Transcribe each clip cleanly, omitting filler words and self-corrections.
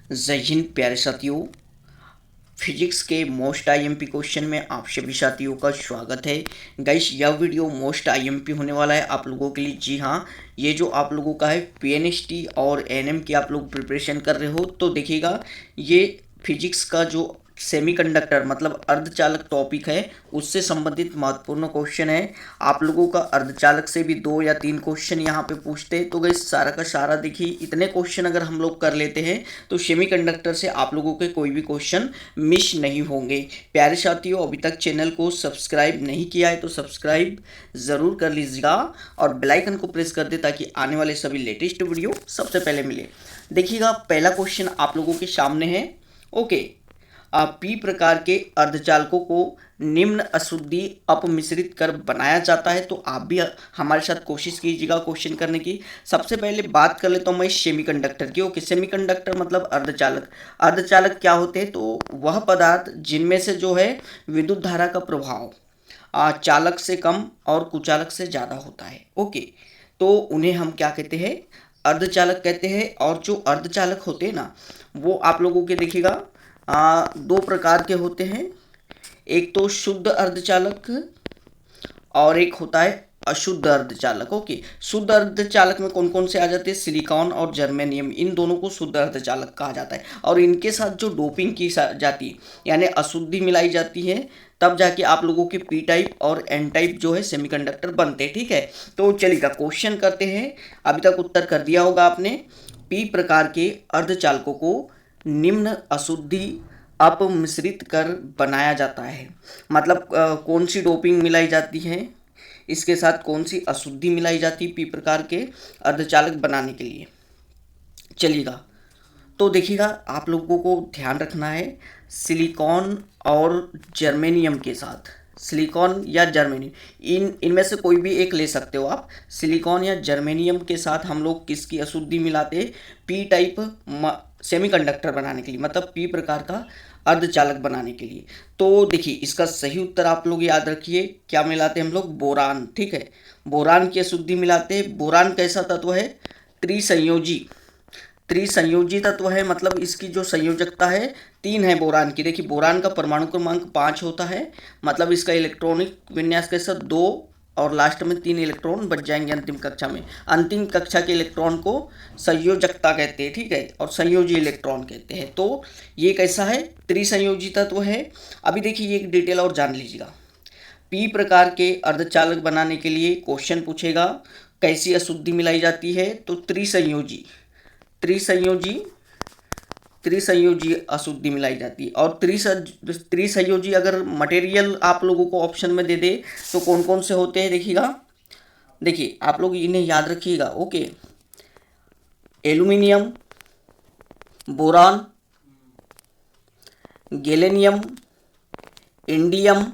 जय हिंद प्यारे साथियों। फिजिक्स के मोस्ट आईएमपी क्वेश्चन में आप सभी साथियों का स्वागत है। गाइस, यह वीडियो मोस्ट आईएमपी होने वाला है आप लोगों के लिए। जी हाँ, ये जो आप लोगों का है पीएनएसटी और एनएम की आप लोग प्रिपरेशन कर रहे हो तो देखिएगा, ये फिजिक्स का जो सेमीकंडक्टर मतलब अर्धचालक टॉपिक है उससे संबंधित महत्वपूर्ण क्वेश्चन है। आप लोगों का अर्धचालक से भी 2 या 3 क्वेश्चन यहाँ पे पूछते हैं। तो गाइस, सारा का सारा देखिए, इतने क्वेश्चन अगर हम लोग कर लेते हैं तो सेमीकंडक्टर से आप लोगों के कोई भी क्वेश्चन मिस नहीं होंगे। प्यारे साथियों, अभी तक चैनल को सब्सक्राइब नहीं किया है तो सब्सक्राइब ज़रूर कर लीजिएगा और बेल आइकन को प्रेस कर दे ताकि आने वाले सभी लेटेस्ट वीडियो सबसे पहले मिले। देखिएगा, पहला क्वेश्चन आप लोगों के सामने है। ओके, पी प्रकार के अर्धचालकों को निम्न अशुद्धि अपमिश्रित कर बनाया जाता है। तो आप भी हमारे साथ कोशिश कीजिएगा क्वेश्चन करने की। सबसे पहले बात कर लेता हूँ मैं सेमीकंडक्टर की। ओके, सेमीकंडक्टर मतलब अर्धचालक। अर्धचालक क्या होते हैं? तो वह पदार्थ जिनमें से जो है विद्युत धारा का प्रभाव चालक से कम और कुचालक से ज़्यादा होता है। ओके, तो उन्हें हम क्या कहते हैं? अर्धचालक कहते हैं। और जो अर्धचालक होते हैं ना, वो आप लोगों के देखिएगा 2 प्रकार के होते हैं। एक तो शुद्ध अर्धचालक और एक होता है अशुद्ध अर्धचालक। ओके, शुद्ध अर्धचालक में कौन कौन से आ जाते हैं? सिलिकॉन और जर्मेनियम, इन दोनों को शुद्ध अर्धचालक कहा जाता है। और इनके साथ जो डोपिंग की जाती है यानी अशुद्धि मिलाई जाती है, तब जाके आप लोगों के पी टाइप और एन टाइप जो है सेमीकंडक्टर बनते हैं। ठीक है, तो चलिएगा क्वेश्चन करते हैं। अभी तक उत्तर कर दिया होगा आपने। पी प्रकार के अर्धचालकों को निम्न अशुद्धि अपमिश्रित कर बनाया जाता है। मतलब कौन सी डोपिंग मिलाई जाती है, इसके साथ कौन सी अशुद्धि मिलाई जाती है पी प्रकार के अर्धचालक बनाने के लिए। चलिएगा, तो देखिएगा, आप लोगों को ध्यान रखना है सिलिकॉन और जर्मेनियम के साथ। सिलिकॉन या जर्मेनियम, इनमें से कोई भी एक ले सकते हो आप। सिलिकॉन या जर्मेनियम के साथ हम लोग किसकी अशुद्धि मिलाते हैं? पी टाइप सेमीकंडक्टर बनाने के लिए, मतलब पी प्रकार का अर्धचालक बनाने के लिए। तो देखिए, इसका सही उत्तर आप लोग याद रखिए। क्या मिलाते हैं हम लोग? बोरान। ठीक है, बोरान की अशुद्धि मिलाते हैं। बोरान कैसा तत्व है? त्रिसंयोजी। त्रिसंयोजी तत्व है, मतलब इसकी जो संयोजकता है 3 है बोरान की। देखिए, बोरान का परमाणु क्रमांक 5 होता है, मतलब इसका इलेक्ट्रॉनिक विन्यास कैसा? 2 और लास्ट में 3 इलेक्ट्रॉन बच जाएंगे अंतिम कक्षा में। अंतिम कक्षा के इलेक्ट्रॉन को संयोजकता कहते हैं। ठीक है, और संयोजी इलेक्ट्रॉन कहते हैं। तो ये कैसा है? त्रिसंयोजी तत्व है। अभी देखिए, एक डिटेल और जान लीजिएगा। पी प्रकार के अर्धचालक बनाने के लिए क्वेश्चन पूछेगा कैसी अशुद्धि मिलाई जाती है? तो त्रिसंयोजी त्रिसंयोजी त्रिसंयोजी अशुद्धि मिलाई जाती है। और त्रिसंयोजी अगर मटेरियल आप लोगों को ऑप्शन में दे दे तो कौन कौन से होते हैं देखिएगा। देखिए, आप लोग इन्हें याद रखिएगा। Okay, aluminium, boron, gallium, indium.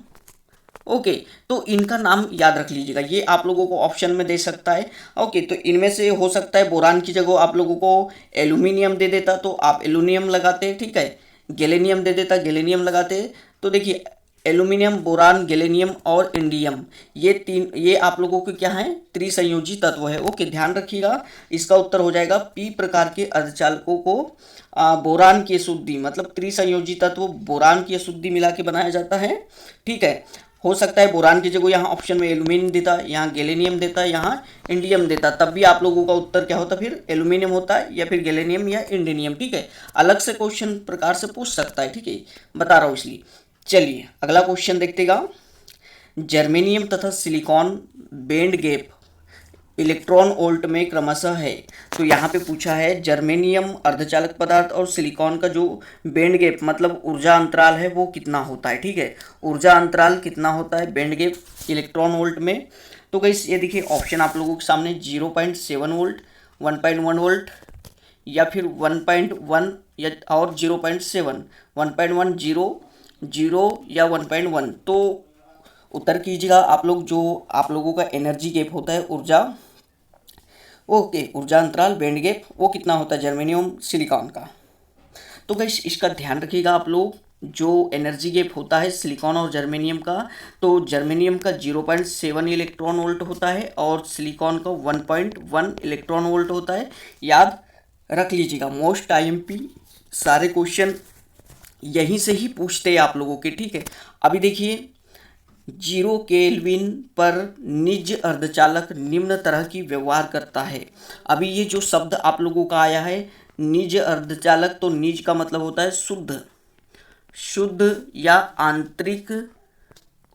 Okay, तो इनका नाम याद रख लीजिएगा, ये आप लोगों को ऑप्शन में दे सकता है। ओके, तो इनमें से हो सकता है बोरान की जगह आप लोगों को एल्यूमिनियम दे देता तो आप एल्यूमिनियम लगाते। ठीक है, गैलियम दे देता, गैलियम लगाते। तो देखिए, एल्यूमिनियम, बोरान, गैलियम और इंडियम, ये आप लोगों के क्या है? त्रिसंयोजी तत्व है। ओके, ध्यान रखिएगा। इसका उत्तर हो जाएगा पी प्रकार के अर्धचालकों को बोरान की अशुद्धि, मतलब त्रिसंयोजी तत्व बोरान की अशुद्धि मिला के बनाया जाता है। ठीक है, हो सकता है बोरान की जगह यहाँ ऑप्शन में एल्यूमिनियम देता, यहाँ गैलियम देता, यहाँ इंडियम देता, तब भी आप लोगों का उत्तर क्या होता? फिर एल्यूमिनियम होता है या फिर गैलियम या इंडियम। ठीक है, अलग से क्वेश्चन प्रकार से पूछ सकता है। ठीक है, बता रहा हूँ इसलिए। चलिए अगला क्वेश्चन देखतेगा। जर्मेनियम तथा silicon band gap electron volt में क्रमशः है। तो यहाँ पे पूछा है जर्मेनियम अर्धचालक पदार्थ और सिलिकॉन का जो बैंड गैप मतलब ऊर्जा अंतराल है वो कितना होता है। ठीक है, ऊर्जा अंतराल कितना होता है बैंड गैप इलेक्ट्रॉन वोल्ट में? तो गाइस, ये देखिए ऑप्शन आप लोगों के सामने 0.7 वोल्ट, 1.1 वोल्ट या फिर 1.1 या और 0.7, 1.1, 0 या 1.1। तो उत्तर कीजिएगा आप लोग। जो आप लोगों का एनर्जी गैप होता है, ऊर्जा अंतराल बैंड गैप, वो कितना होता है जर्मेनियम सिलिकॉन का? तो गाइस, इसका ध्यान रखिएगा आप लोग। जो एनर्जी गैप होता है सिलिकॉन और जर्मेनियम का, तो जर्मेनियम का 0.7 इलेक्ट्रॉन वोल्ट होता है और सिलिकॉन का 1.1 इलेक्ट्रॉन वोल्ट होता है। याद रख लीजिएगा, मोस्ट आईएमपी सारे क्वेश्चन यहीं से ही पूछते हैं आप लोगों के, ठीक है। अभी देखिए 0 केल्विन पर निज अर्धचालक निम्न तरह की व्यवहार करता है। अभी ये जो शब्द आप लोगों का आया है निज अर्धचालक, तो निज का मतलब होता है शुद्ध, शुद्ध या आंतरिक।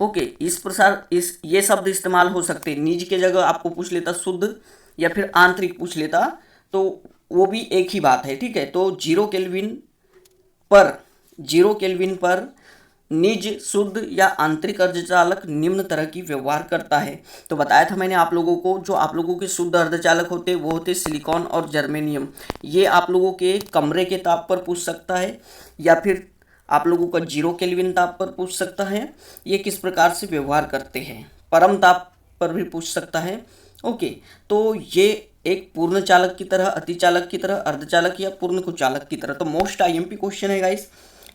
ओके, इस प्रकार ये शब्द इस्तेमाल हो सकते हैं। निज के जगह आपको पूछ लेता शुद्ध या फिर आंतरिक पूछ लेता तो वो भी एक ही बात है, ठीक है। तो 0 केल्विन पर निज, शुद्ध या आंतरिक अर्धचालक निम्न तरह की व्यवहार करता है। तो बताया था मैंने आप लोगों को, जो आप लोगों के शुद्ध अर्धचालक होते हैं वो होते सिलिकॉन और जर्मेनियम। ये आप लोगों के कमरे के ताप पर पूछ सकता है या फिर आप लोगों का 0 केल्विन ताप पर पूछ सकता है। ये किस प्रकार से व्यवहार करते हैं, परम ताप पर भी पूछ सकता है। ओके, तो ये एक पूर्ण चालक की तरह, अतिचालक की तरह, अर्धचालक या पूर्ण कुचालक की तरह। तो मोस्ट आईएमपी क्वेश्चन है गाइस,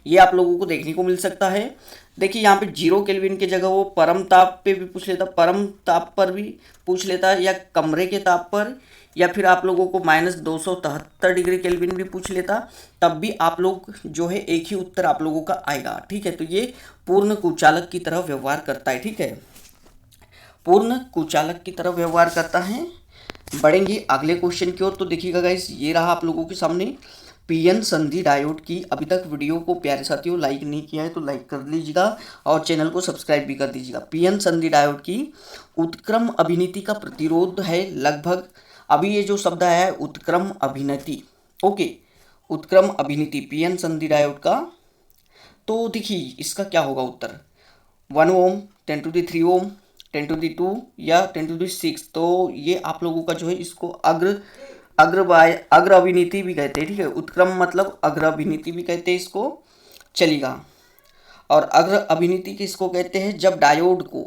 ये आप लोगों को देखने को मिल सकता है। देखिए यहाँ पे 0 केल्विन की जगह वो परम ताप पे भी पूछ लेता, परम ताप पर भी पूछ लेता, या कमरे के ताप पर, या फिर आप लोगों को -273 डिग्री केल्विन भी पूछ लेता, तब भी आप लोग जो है एक ही उत्तर आप लोगों का आएगा, ठीक है। तो ये पूर्ण कुचालक की तरह व्यवहार करता है, ठीक है, पूर्ण कुचालक की तरह व्यवहार करता है। बढ़ेंगे अगले क्वेश्चन की ओर। तो देखिएगा गाइस, ये रहा आप लोगों के सामने पीएन संधि डायोड की। अभी तक वीडियो को प्यारे साथियों लाइक नहीं किया है तो लाइक कर लीजिएगा और चैनल को सब्सक्राइब भी कर दीजिएगा। पीएन संधि डायोड की उत्क्रम अभिनीति का प्रतिरोध है लगभग, अभी ये जो शब्द आया है उत्क्रम अभिनीति, ओके, उत्क्रम अभिनीति पीएन संधि डायोड का। तो देखिए इसका क्या होगा उत्तर, 1 ओम, 10⁻³ ओम, 10⁻² या 10⁻⁶। तो ये आप लोगों का जो है इसको अग्र अभिनीति भी कहते हैं, ठीक है। उत्क्रम मतलब अग्र अभिनीति भी कहते हैं इसको, चलेगा। और अग्र अभिनीति किसको कहते हैं, जब डायोड को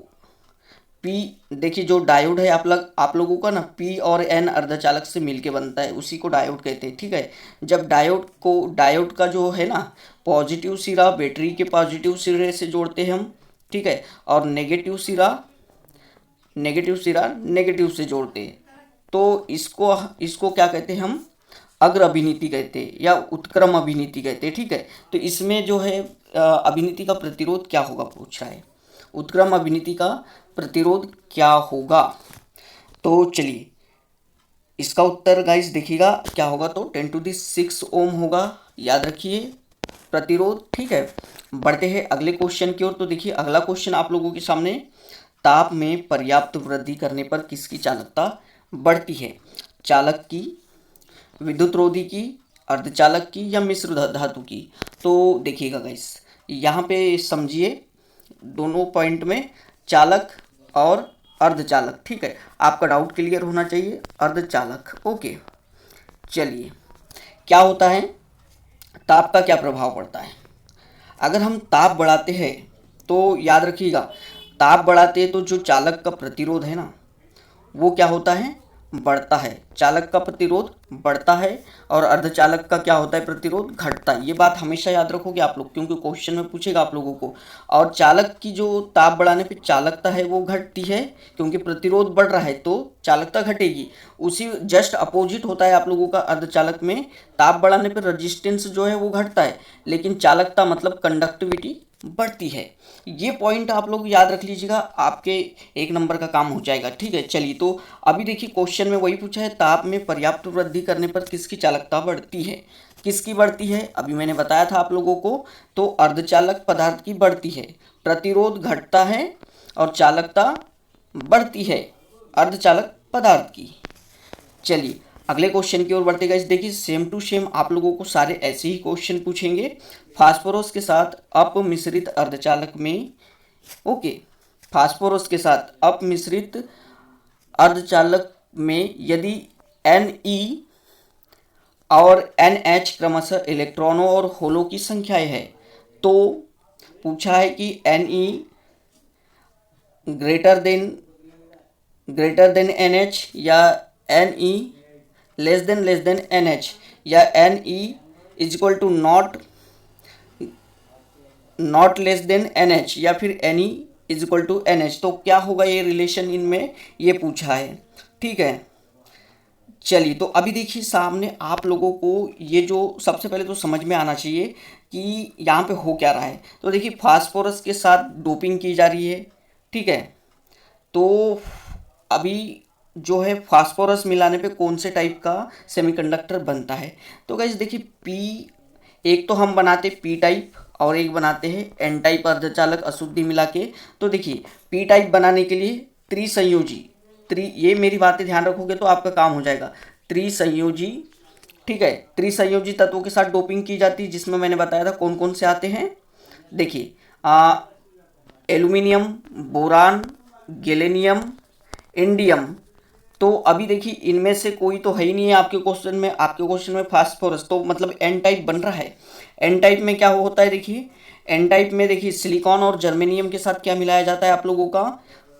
पी, देखिए जो डायोड है आप लोगों का ना पी और एन अर्धचालक से मिलके बनता है, उसी को डायोड कहते हैं, ठीक है। जब डायोड का जो है ना पॉजिटिव सिरा बैटरी के पॉजिटिव सिरे से जोड़ते हैं हम, ठीक है, और नेगेटिव सिरा नेगेटिव से जोड़ते हैं, तो इसको क्या कहते हैं हम, अग्र अभिनीति कहते हैं या उत्क्रम अभिनीति कहते हैं, ठीक है। तो इसमें जो है अभिनीति का प्रतिरोध क्या होगा पूछ रहा है, उत्क्रम अभिनीति का प्रतिरोध क्या होगा। तो चलिए इसका उत्तर गाइस देखिएगा क्या होगा, तो 10⁶ ओम होगा, याद रखिए प्रतिरोध, ठीक है। बढ़ते हैं अगले क्वेश्चन की ओर। तो देखिए अगला क्वेश्चन आप लोगों के सामने, ताप में पर्याप्त वृद्धि करने पर किसकी चालकता बढ़ती है, चालक की, विद्युत रोधी की, अर्धचालक की या मिश्र धातु की। तो देखिएगा गाइस यहाँ पे समझिए दोनों पॉइंट में चालक और अर्धचालक, ठीक है, आपका डाउट क्लियर होना चाहिए, अर्धचालक, ओके। चलिए क्या होता है, ताप का क्या प्रभाव पड़ता है। अगर हम ताप बढ़ाते हैं तो याद रखिएगा, ताप बढ़ाते हैं तो जो चालक का प्रतिरोध है ना वो क्या होता है, बढ़ता है, चालक का प्रतिरोध बढ़ता है और अर्धचालक का क्या होता है, प्रतिरोध घटता है। ये बात हमेशा याद रखोगे आप लोग, क्योंकि क्वेश्चन में पूछेगा आप लोगों को। और चालक की जो ताप बढ़ाने पे चालकता है वो घटती है, क्योंकि प्रतिरोध बढ़ रहा है तो चालकता घटेगी। उसी जस्ट अपोजिट होता है आप लोगों का अर्धचालक में, ताप बढ़ाने पर रजिस्टेंस जो है वो घटता है, लेकिन चालकता मतलब कंडक्टिविटी बढ़ती है। ये पॉइंट आप लोग याद रख लीजिएगा, आपके 1 नंबर का काम हो जाएगा, ठीक है। चलिए तो अभी देखिए क्वेश्चन में वही पूछा है, ताप में पर्याप्त वृद्धि करने पर किसकी चालकता बढ़ती है, किसकी बढ़ती है, अभी मैंने बताया था आप लोगों को, तो अर्धचालक पदार्थ की बढ़ती है, प्रतिरोध घटता है और चालकता बढ़ती है अर्धचालक पदार्थ की। चलिए अगले क्वेश्चन की ओर बढ़ते गाइस। देखिए सेम टू सेम आप लोगों को सारे ऐसे ही क्वेश्चन पूछेंगे। फास्फोरस के साथ अपमिश्रित अर्धचालक में, ओके, फास्फोरस के साथ अपमिश्रित अर्धचालक में यदि Ne और NH क्रमशः इलेक्ट्रॉनों और होलों की संख्याएं है, तो पूछा है कि Ne ग्रेटर देन NH या Ne लेस देन NH या Ne equal to not less than NH या फिर Ne इक्वल टू NH। तो क्या होगा ये रिलेशन इनमें, ये पूछा है, ठीक है। चलिए, तो अभी देखिए सामने आप लोगों को ये जो सबसे पहले तो समझ में आना चाहिए कि यहाँ पे हो क्या रहा है। तो देखिए फास्फोरस के साथ डोपिंग की जा रही है, ठीक है। तो अभी जो है फास्फोरस मिलाने पे कौन से टाइप का सेमीकंडक्टर बनता है। तो गाइस देखिए पी, एक तो हम बनाते पी टाइप और एक बनाते हैं एन टाइप अर्धचालक अशुद्धि मिला के। तो देखिए पी टाइप बनाने के लिए त्रिसंयोजी, ये मेरी बातें ध्यान रखोगे तो आपका काम हो जाएगा। त्रिसंयोजी, ठीक है, त्रिसंयोजी तत्वों के साथ डोपिंग की जाती है, जिसमें मैंने बताया था कौन कौन से आते हैं। देखिए एल्यूमिनियम, बोरान, गैलेनियम, इंडियम। तो अभी देखिए इनमें से कोई तो है ही नहीं है आपके क्वेश्चन में। आपके क्वेश्चन में फास्फोरस, तो मतलब एन टाइप बन रहा है। एन टाइप में क्या होता है, देखिए एन टाइप में देखिए सिलिकॉन और जर्मेनियम के साथ क्या मिलाया जाता है आप लोगों का,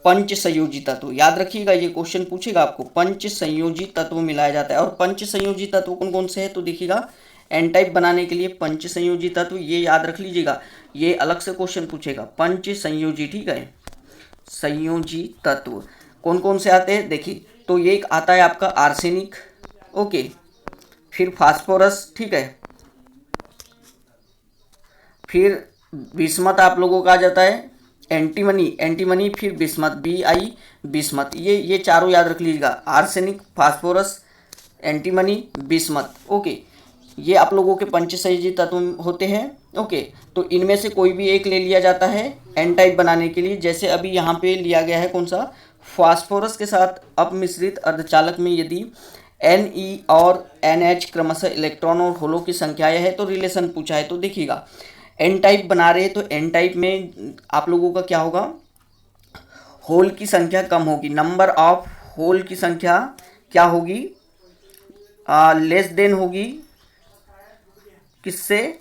पंच संयोजी तत्व। याद रखिएगा ये क्वेश्चन पूछेगा आपको, पंच संयोजी तत्व मिलाया जाता है। और पंच संयोजी तत्व कौन कौन से है, तो देखिएगा एन टाइप बनाने के लिए पंच संयोजी तत्व, ये याद रख लीजिएगा, ये अलग से क्वेश्चन पूछेगा। पंच संयोजी, ठीक है, संयोजी तत्व कौन कौन से आते हैं देखिए। तो ये एक आता है आपका आर्सेनिक, ओके, फिर फास्फोरस, ठीक है, फिर बिस्मत आप लोगों का आ जाता है, एंटीमनी, एंटीमनी, फिर बिस्मत, बी आई बिस्मत। ये चारों याद रख लीजिएगा, arsenic, phosphorus, antimony, bismuth, okay. ये आप लोगों के पंचसंयोजी तत्व होते हैं, ओके। तो इनमें से कोई भी एक ले लिया जाता है एन टाइप बनाने के लिए। जैसे अभी यहाँ पे लिया गया है कौन सा, फास्फोरस के साथ अपमिश्रित अर्धचालक में यदि Ne और NH क्रमशः इलेक्ट्रॉन और होलों की संख्याएं है तो रिलेशन पूछा है। तो देखिएगा एन टाइप बना रहे हैं, तो एन टाइप में आप लोगों का क्या होगा, होल की संख्या कम होगी, नंबर ऑफ होल की संख्या क्या होगी, लेस देन होगी किससे,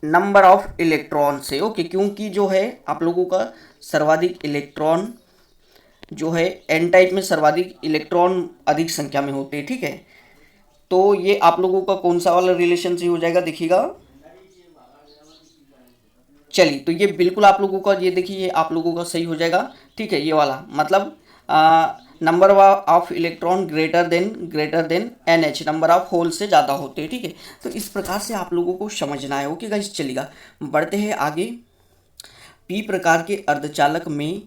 नंबर ऑफ इलेक्ट्रॉन से, ओके। क्योंकि जो है आप लोगों का सर्वाधिक इलेक्ट्रॉन जो है एन टाइप में सर्वाधिक इलेक्ट्रॉन अधिक संख्या में होते हैं, ठीक है। तो ये आप लोगों का कौन सा वाला रिलेशन से हो जाएगा, देखिएगा। चलिए, तो ये बिल्कुल आप लोगों का, ये देखिए ये आप लोगों का सही हो जाएगा, ठीक है। ये वाला मतलब number of electron greater than NH, number of hole से ज़्यादा होते हैं, ठीक है। तो इस प्रकार से आप लोगों को समझना है, ओके गाइस। चलिएगा बढ़ते हैं आगे। पी प्रकार के अर्धचालक में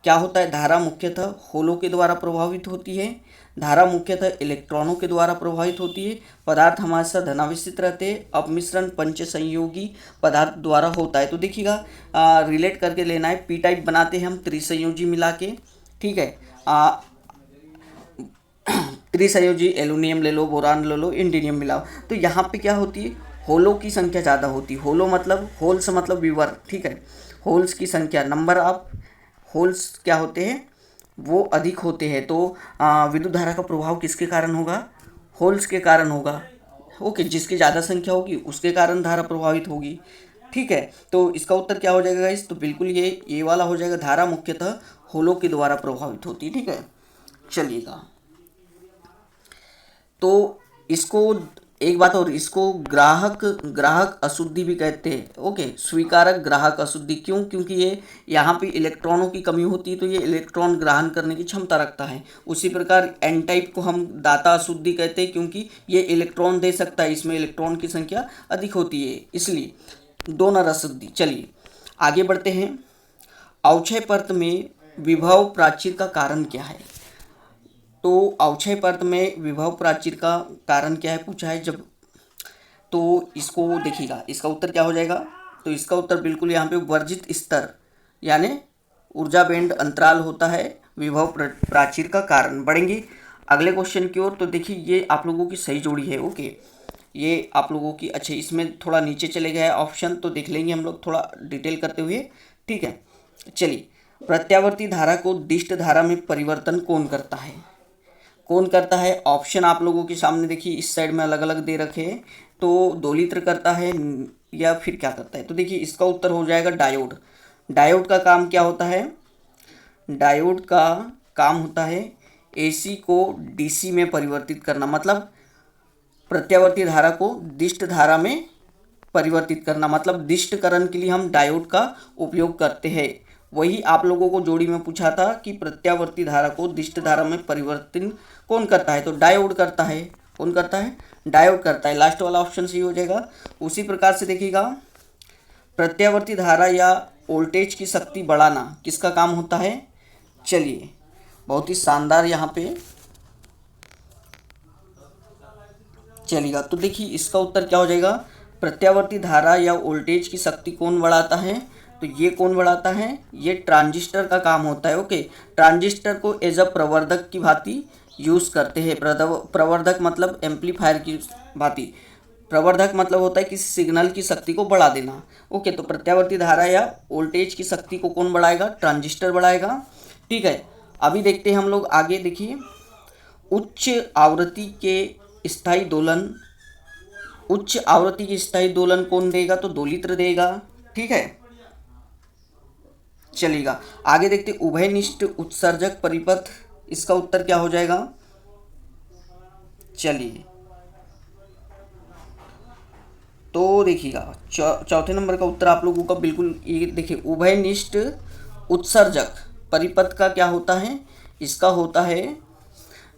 क्या होता है, धारा मुख्यतः होलों के द्वारा प्रभावित होती है, धारा मुख्यतः इलेक्ट्रॉनों के द्वारा प्रभावित होती है, पदार्थ हमेशा धनावेशित रहते हैं, अपमिश्रण पंच संयोगी पदार्थ द्वारा होता है। तो देखिएगा रिलेट करके लेना है, पी टाइप बनाते हैं हम त्रिसंयोजी मिला के, ठीक है। त्रिसंयोजी एल्यूमिनियम ले लो, बोरान ले लो, इंडियम मिलाओ। तो यहाँ पे क्या होती है, होलों की संख्या ज़्यादा होती है। होलो मतलब होल्स मतलब विवर, ठीक है। होल्स की संख्या, नंबर ऑफ होल्स क्या होते हैं, वो अधिक होते हैं। तो विद्युत धारा का प्रभाव किसके कारण होगा, होल्स के कारण होगा, ओके। जिसकी ज़्यादा संख्या होगी उसके कारण धारा प्रभावित होगी, ठीक है। तो इसका उत्तर क्या हो जाएगा गाइस, तो बिल्कुल ये वाला हो जाएगा, धारा मुख्यतः होलों के द्वारा प्रभावित होती है, ठीक है। चलिएगा, तो इसको एक बात और, इसको ग्राहक अशुद्धि भी कहते हैं, ओके। स्वीकारक ग्राहक अशुद्धि, क्यों, क्योंकि ये यहाँ पे इलेक्ट्रॉनों की कमी होती है, तो ये इलेक्ट्रॉन ग्रहण करने की क्षमता रखता है। उसी प्रकार एन टाइप को हम दाता अशुद्धि कहते हैं, क्योंकि ये इलेक्ट्रॉन दे सकता है, इसमें इलेक्ट्रॉन की संख्या अधिक होती है, इसलिए डोनर अशुद्धि। चलिए आगे बढ़ते हैं। अवक्षय परत में विभव प्राचीर का कारण क्या है। तो अवक्षय परत में विभव प्राचीर का कारण क्या है पूछा है जब, तो इसको देखिएगा, इसका उत्तर क्या हो जाएगा, तो इसका उत्तर बिल्कुल यहाँ पे वर्जित स्तर यानी ऊर्जा बैंड अंतराल होता है विभव प्राचीर का कारण। बढ़ेंगे अगले क्वेश्चन की ओर। तो देखिए ये आप लोगों की सही जोड़ी है, ओके। ये आप लोगों की, अच्छा इसमें थोड़ा नीचे चले गया है ऑप्शन, तो देख लेंगे हम लोग थोड़ा डिटेल करते हुए, ठीक है। चलिए, प्रत्यावर्ती धारा को दिष्ट धारा में परिवर्तन कौन करता है, कौन करता है। ऑप्शन आप लोगों के सामने देखिए, इस साइड में अलग अलग दे रखे हैं। तो दोलित्र करता है या फिर क्या करता है, तो देखिए इसका उत्तर हो जाएगा डायोड। डायोड का काम क्या होता है, डायोड का काम होता है AC को DC में परिवर्तित करना, मतलब प्रत्यावर्ती धारा को दिष्ट धारा में परिवर्तित करना, मतलब दिष्टकरण के लिए हम डायोड का उपयोग करते हैं, वही आप लोगों को जोड़ी में पूछा था कि प्रत्यावर्ती धारा को दिष्ट धारा में परिवर्तन कौन करता है, तो डायोड करता है। कौन करता है? डायोड करता है। लास्ट वाला ऑप्शन सही हो जाएगा। उसी प्रकार से देखिएगा, प्रत्यावर्ती धारा या वोल्टेज की शक्ति बढ़ाना किसका काम होता है? चलिए, बहुत ही शानदार यहाँ पे चलेगा। तो देखिए इसका उत्तर क्या हो जाएगा? प्रत्यावर्ती धारा या वोल्टेज की शक्ति कौन बढ़ाता है? तो ये कौन बढ़ाता है? ये ट्रांजिस्टर का काम होता है। ओके, ट्रांजिस्टर को एज अ प्रवर्धक की भांति यूज़ करते हैं। प्रवर्धक मतलब एम्पलीफायर की भांति। प्रवर्धक मतलब होता है किसी सिग्नल की शक्ति को बढ़ा देना। ओके, तो प्रत्यावर्ती धारा या वोल्टेज की शक्ति को कौन बढ़ाएगा? ट्रांजिस्टर बढ़ाएगा। ठीक है, अभी देखते हैं हम लोग आगे। देखिए, उच्च आवृत्ति के स्थायी दोलन, उच्च आवृत्ति की स्थायी दोलन कौन देगा? तो दोलित्र देगा। ठीक है, चलेगा। आगे देखते उभयनिष्ठ उत्सर्जक परिपथ, इसका उत्तर क्या हो जाएगा? चलिए, तो देखिएगा चौथे नंबर का उत्तर आप लोगों का बिल्कुल ये देखिए, उभयनिष्ठ उत्सर्जक परिपथ का क्या होता है? इसका होता है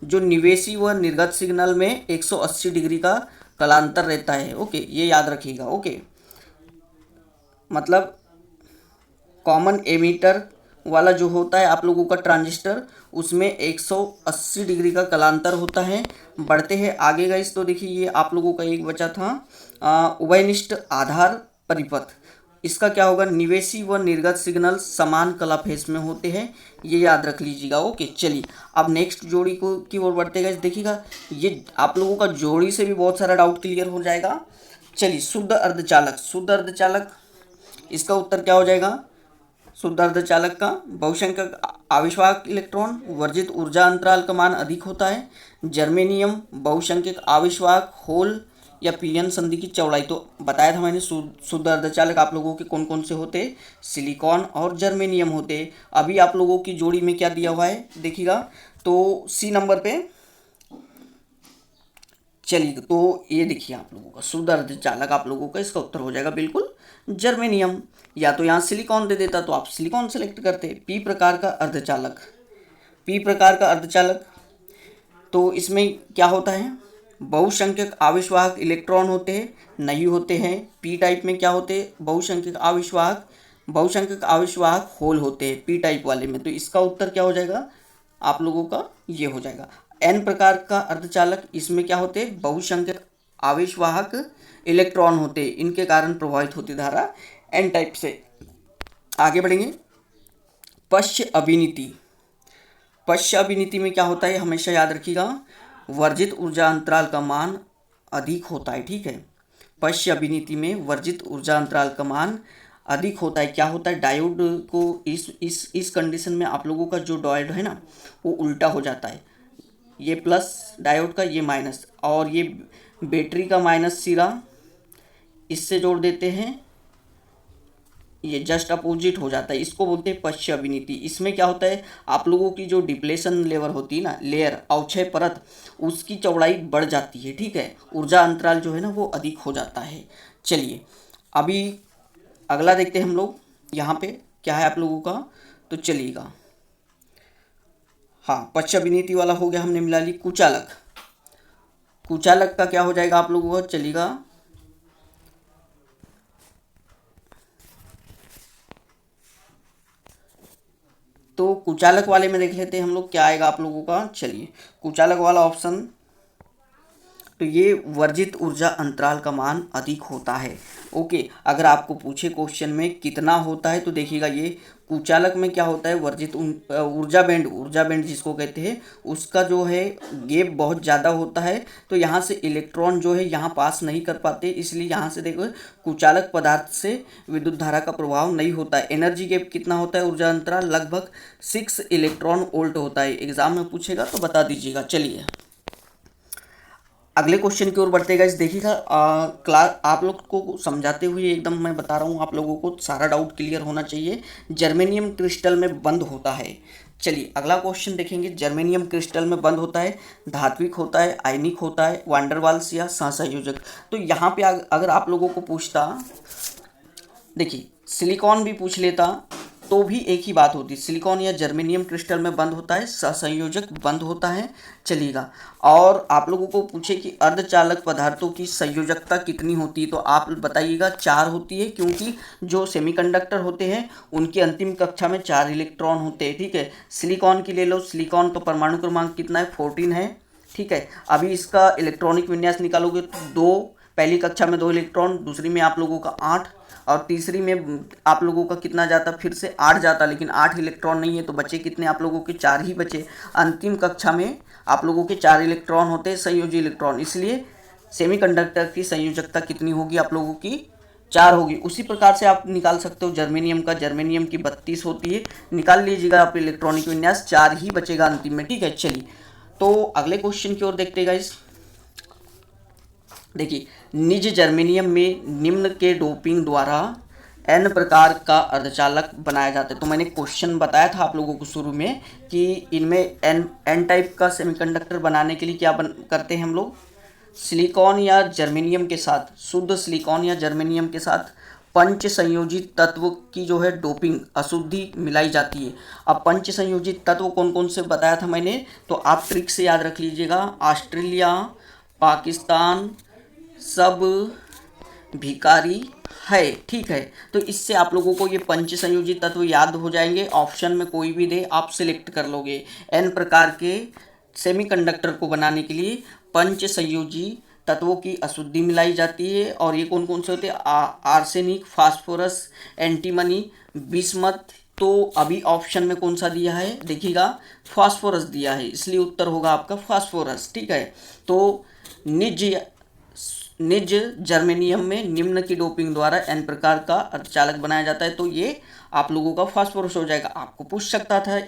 जो निवेशी व निर्गत सिग्नल में 180 डिग्री का कलांतर रहता है। ओके, ये याद रखिएगा। ओके, मतलब कॉमन एमीटर वाला जो होता है आप लोगों का ट्रांजिस्टर, उसमें 180 डिग्री का कलांतर होता है। बढ़ते हैं आगे गाइस, तो देखिए ये आप लोगों का एक बचा था उभयनिष्ठ आधार परिपथ। इसका क्या होगा? निवेशी व निर्गत सिग्नल समान कला फेस में होते हैं, ये याद रख लीजिएगा। ओके, चलिए अब नेक्स्ट जोड़ी को की ओर बढ़ते गाइस। देखिएगा ये आप लोगों का जोड़ी से भी बहुत सारा डाउट क्लियर हो जाएगा। चलिए, शुद्ध अर्धचालक, शुद्ध अर्धचालक इसका उत्तर क्या हो जाएगा? शुद्ध अर्धचालक का बहुसंख्यक आवेशवाहक इलेक्ट्रॉन, वर्जित ऊर्जा अंतराल का मान अधिक होता है। जर्मेनियम बहुसंख्यक आवेशवाहक, होल या पीएन संधि की चौड़ाई। तो बताया था मैंने शुद्ध अर्धचालक आप लोगों के कौन कौन से होते? सिलिकॉन और जर्मेनियम होते। अभी आप लोगों की जोड़ी में क्या दिया हुआ है देखिएगा, तो सी नंबर पे। चलिए, तो ये देखिए आप लोगों का शुद्ध अर्धचालक आप लोगों का इसका उत्तर हो जाएगा बिल्कुल जर्मेनियम। या तो यहाँ सिलिकॉन दे देता तो आप सिलिकॉन सेलेक्ट करते। पी प्रकार का अर्धचालक, पी प्रकार का अर्धचालक, तो इसमें क्या होता है? बहुसंख्यक आवेशवाहक इलेक्ट्रॉन होते हैं, नहीं होते हैं। पी टाइप में क्या होते हैं? बहुसंख्यक आवेशवाहक, बहुसंख्यक आवेशवाहक होल होते हैं पी टाइप वाले में। तो इसका उत्तर क्या हो जाएगा आप लोगों का? ये हो जाएगा। एन प्रकार का अर्धचालक, इसमें क्या होते हैं? बहुसंख्यक आवेशवाहक इलेक्ट्रॉन होते हैं, इनके कारण प्रभावित होती धारा एन टाइप से। आगे बढ़ेंगे। पश्च अभिनीति, पश्च अभिनीति में क्या होता है? हमेशा याद रखिएगा, वर्जित ऊर्जा अंतराल का मान अधिक होता है। ठीक है, पश्च अभिनीति में वर्जित ऊर्जा अंतराल का मान अधिक होता है। क्या होता है? डायोड को इस कंडीशन में आप लोगों का जो डायोड है ना, वो उल्टा हो जाता है। ये प्लस डायोड का, ये माइनस, और ये बैटरी का माइनस सिरा इससे जोड़ देते हैं, ये जस्ट अपोजिट हो जाता है। इसको बोलते हैं पश्च अभिनीति। इसमें क्या होता है? आप लोगों की जो डिप्लेशन लेवल होती है ना, लेयर अवक्षय परत, उसकी चौड़ाई बढ़ जाती है। ठीक है, ऊर्जा अंतराल जो है ना वो अधिक हो जाता है। चलिए, अभी अगला देखते हैं हम लोग। यहाँ पे क्या है आप लोगों का? तो चलिएगा, हाँ, पश्च अभिनीति वाला हो गया, हमने मिला ली। कुचालक, कुचालक का क्या हो जाएगा आप लोगों का? चलिएगा, तो कुचालक वाले में देख लेते हैं हम लोग क्या आएगा आप लोगों का। चलिए, कुचालक वाला ऑप्शन, तो ये वर्जित ऊर्जा अंतराल का मान अधिक होता है। ओके, अगर आपको पूछे क्वेश्चन में कितना होता है, तो देखिएगा ये कुचालक में क्या होता है? वर्जित ऊर्जा बैंड, ऊर्जा बैंड जिसको कहते हैं, उसका जो है गैप बहुत ज़्यादा होता है। तो यहाँ से इलेक्ट्रॉन जो है यहाँ पास नहीं कर पाते, इसलिए यहाँ से देखो कुचालक पदार्थ से विद्युत धारा का प्रभाव नहीं होता है। एनर्जी गैप कितना होता है? ऊर्जा अंतराल लगभग 6 इलेक्ट्रॉन वोल्ट होता है। एग्जाम में पूछेगा तो बता दीजिएगा। चलिए, अगले क्वेश्चन की ओर बढ़ते गाइस। देखिएगा, क्लास आप लोग को समझाते हुए एकदम मैं बता रहा हूँ, आप लोगों को सारा डाउट क्लियर होना चाहिए। जर्मेनियम क्रिस्टल में बंद होता है। चलिए, अगला क्वेश्चन देखेंगे। जर्मेनियम क्रिस्टल में बंद होता है, धात्विक होता है, आयनिक होता है, वांडरवाल्स या सहसंयोजक। तो यहाँ पे अगर आप लोगों को पूछता, देखिए सिलिकॉन भी पूछ लेता, तो भी एक ही बात होती है, सिलिकॉन या जर्मेनियम क्रिस्टल में बंद होता है, सहसंयोजक बंद होता है। चलिएगा, और आप लोगों को पूछे कि अर्धचालक पदार्थों की संयोजकता कितनी होती है, तो आप बताइएगा 4 होती है, क्योंकि जो सेमीकंडक्टर होते हैं उनकी अंतिम कक्षा में 4 इलेक्ट्रॉन होते हैं। ठीक है, सिलिकॉन की ले लो, सिलिकॉन तो परमाणु क्रमांक कितना है, 14 है। ठीक है, अभी इसका इलेक्ट्रॉनिक विन्यास निकालोगे तो 2, पहली कक्षा में 2 इलेक्ट्रॉन, दूसरी में आप लोगों का 8, और तीसरी में आप लोगों का कितना जाता, फिर से 8 जाता, लेकिन 8 इलेक्ट्रॉन नहीं है, तो बचे कितने आप लोगों के, 4 ही बचे। अंतिम कक्षा में आप लोगों के 4 इलेक्ट्रॉन होते हैं, संयोजी इलेक्ट्रॉन, इसलिए सेमीकंडक्टर की संयोजकता कितनी होगी आप लोगों की, 4 होगी। उसी प्रकार से आप निकाल सकते हो जर्मेनियम का, जर्मेनियम की 32 होती है, निकाल लीजिएगा आप इलेक्ट्रॉनिक विन्यास, 4 ही बचेगा अंतिम में। ठीक है, चलिए तो अगले क्वेश्चन की ओर देखते गाइस। देखिए, निज जर्मेनियम में निम्न के डोपिंग द्वारा एन प्रकार का अर्धचालक बनाया जाता है। तो मैंने क्वेश्चन बताया था आप लोगों को शुरू में कि इनमें एन टाइप का सेमीकंडक्टर बनाने के लिए क्या करते हैं हम लोग, सिलिकॉन या जर्मेनियम के साथ, शुद्ध सिलिकॉन या जर्मेनियम के साथ पंच संयोजित तत्व की जो है डोपिंग, अशुद्धि मिलाई जाती है। अब पंच संयोजित तत्व कौन कौन से बताया था मैंने, तो आप ट्रिक से याद रख लीजिएगा, ऑस्ट्रेलिया, पाकिस्तान, सब भिकारी है। ठीक है, तो इससे आप लोगों को ये पंच संयोजित तत्व याद हो जाएंगे, ऑप्शन में कोई भी दे आप सिलेक्ट कर लोगे। एन प्रकार के सेमीकंडक्टर को बनाने के लिए पंच संयोजी तत्वों की अशुद्धि मिलाई जाती है, और ये कौन कौन से होते हैं, आर्सेनिक, फास्फोरस, एंटीमनी, बिस्मथ। तो अभी ऑप्शन में कौन सा दिया है, देखिएगा फास्फोरस दिया है, इसलिए उत्तर होगा आपका फास्फोरस। ठीक है, तो निज जर्मेनियम में निम्न की डोपिंग द्वारा एन प्रकार का अर्धचालक बनाया जाता है, तो ये आप लोगों का फास्फोरस हो जाएगा। आपको पूछ सकता था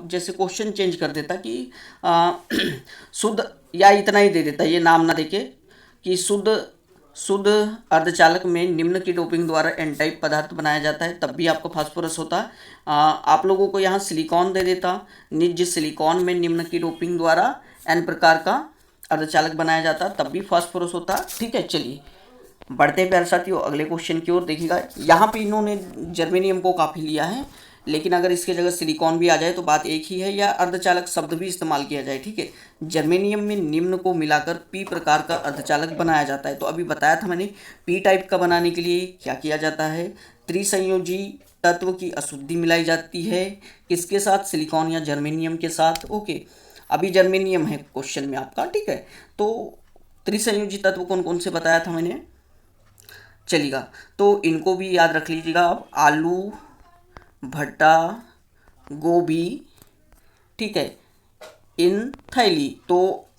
जैसे क्वेश्चन चेंज कर देता कि शुद्ध, या इतना ही दे देता, ये नाम ना देके कि शुद्ध अर्धचालक में निम्न की डोपिंग द्वारा एन टाइप पदार्थ बनाया जाता है, तब भी आपका फास्फोरस होता। आप लोगों को यहाँ सिलिकॉन दे देता, निज सिलिकॉन में निम्न की डोपिंग द्वारा एन प्रकार का अर्धचालक बनाया जाता, तब भी फास्फोरस होता। ठीक है, चलिए बढ़ते हैं प्यारे साथियों अगले क्वेश्चन की ओर। देखिएगा, यहाँ पे इन्होंने जर्मेनियम को काफ़ी लिया है, लेकिन अगर इसके जगह सिलिकॉन भी आ जाए तो बात एक ही है, या अर्धचालक शब्द भी इस्तेमाल किया जाए। ठीक है, जर्मेनियम में निम्न को मिलाकर पी प्रकार का अर्धचालक बनाया जाता है। तो अभी बताया था मैंने, पी टाइप का बनाने के लिए क्या किया जाता है, त्रिसंयोजी तत्व की अशुद्धि मिलाई जाती है, किसके साथ, सिलिकॉन या जर्मेनियम के साथ। ओके, अभी जर्मेनियम है क्वेश्चन में आपका। ठीक है, तो त्रिसंयोजी तत्व कौन कौन से बताया था मैंने, चलिएगा तो इनको भी याद रख लीजिएगा आप, आलू, भट्टा, गोभी, ठीक है, इन थैली। तो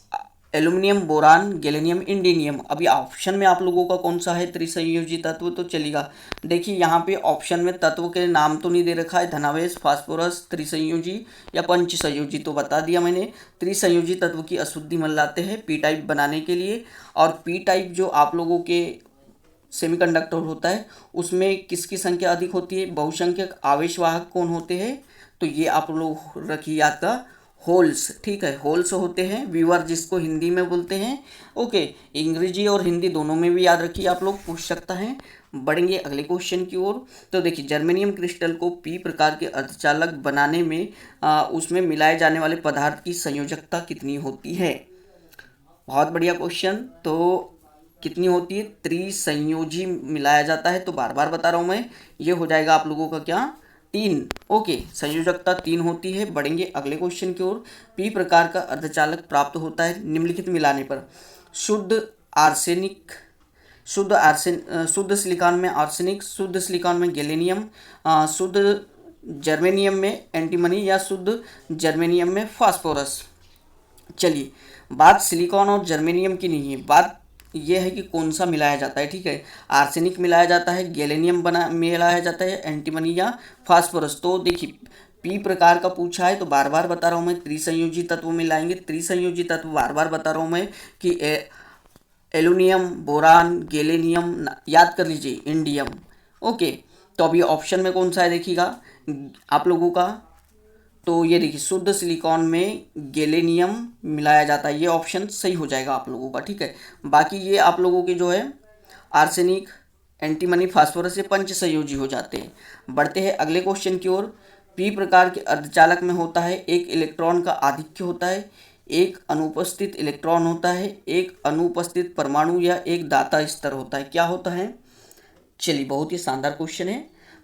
एल्यूमिनियम, बोरान, गैलेनियम, इंडिनियम। अभी ऑप्शन में आप लोगों का कौन सा है त्रिसंयोजी तत्व, तो चलिएगा देखिए यहाँ पे ऑप्शन में तत्व के नाम तो नहीं दे रखा है, धनावेश, फास्फोरस, त्रिसंयोजी या पंच संयोजी, तो बता दिया मैंने। त्रिसंयोजी तत्व की अशुद्धि मिलाते हैं पी टाइप बनाने के लिए, और पी टाइप जो आप लोगों के सेमीकंडक्टर होता है उसमें किसकी संख्या अधिक होती है, बहुसंख्यक आवेशवाहक कौन होते हैं, तो ये आप लोग रखिए याद का, होल्स। ठीक है, होल्स होते हैं, वीवर जिसको हिंदी में बोलते हैं। ओके, अंग्रेजी और हिंदी दोनों में भी याद रखिए, आप लोग पूछ सकता है। बढ़ेंगे अगले क्वेश्चन की ओर। तो देखिए, जर्मेनियम क्रिस्टल को पी प्रकार के अर्धचालक बनाने में उसमें मिलाए जाने वाले पदार्थ की संयोजकता कितनी होती है। बहुत बढ़िया क्वेश्चन। तो कितनी होती है, त्रिसंयोजी मिलाया जाता है, तो बार बार बता रहा हूँ मैं, ये हो जाएगा आप लोगों का क्या, 3। ओके, संयोजकता 3 होती है। बढ़ेंगे अगले क्वेश्चन की ओर। पी प्रकार का अर्धचालक प्राप्त होता है निम्नलिखित मिलाने पर, शुद्ध आर्सेनिक, शुद्ध सिलिकॉन में आर्सेनिक, शुद्ध सिलिकॉन में गैलेनियम, शुद्ध जर्मेनियम में एंटीमनी, या शुद्ध जर्मेनियम में फास्फोरस। चलिए, बात सिलिकॉन और जर्मेनियम की नहीं है, बात यह है कि कौन सा मिलाया जाता है। ठीक है, आर्सेनिक मिलाया जाता है, गैलेनियम मिलाया जाता है, एंटीमनी या फास्फोरस। तो देखिए, पी प्रकार का पूछा है तो बार बार बता रहा हूँ मैं, त्रिसंयोजी तत्व मिलाएंगे। त्रिसंयोजी तत्व बार बार बता रहा हूँ मैं कि एल्यूमिनियम, बोरान, गैलेनियम, याद कर लीजिए, इंडियम। ओके, तो अभी ऑप्शन में कौन सा है देखिएगा आप लोगों का, तो ये देखिए, शुद्ध सिलिकॉन में गैलेनियम मिलाया जाता है, ये ऑप्शन सही हो जाएगा आप लोगों का। ठीक है, बाकी ये आप लोगों के जो है आर्सेनिक, एंटीमनी फास्फोरस से पंच संयोजी हो जाते हैं। बढ़ते हैं अगले क्वेश्चन की ओर। पी प्रकार के अर्धचालक में होता है एक इलेक्ट्रॉन का आधिक्य होता है, एक अनुपस्थित इलेक्ट्रॉन होता है, एक अनुपस्थित परमाणु या एक दाता स्तर होता है। क्या होता है? चलिए, बहुत ही शानदार क्वेश्चन है,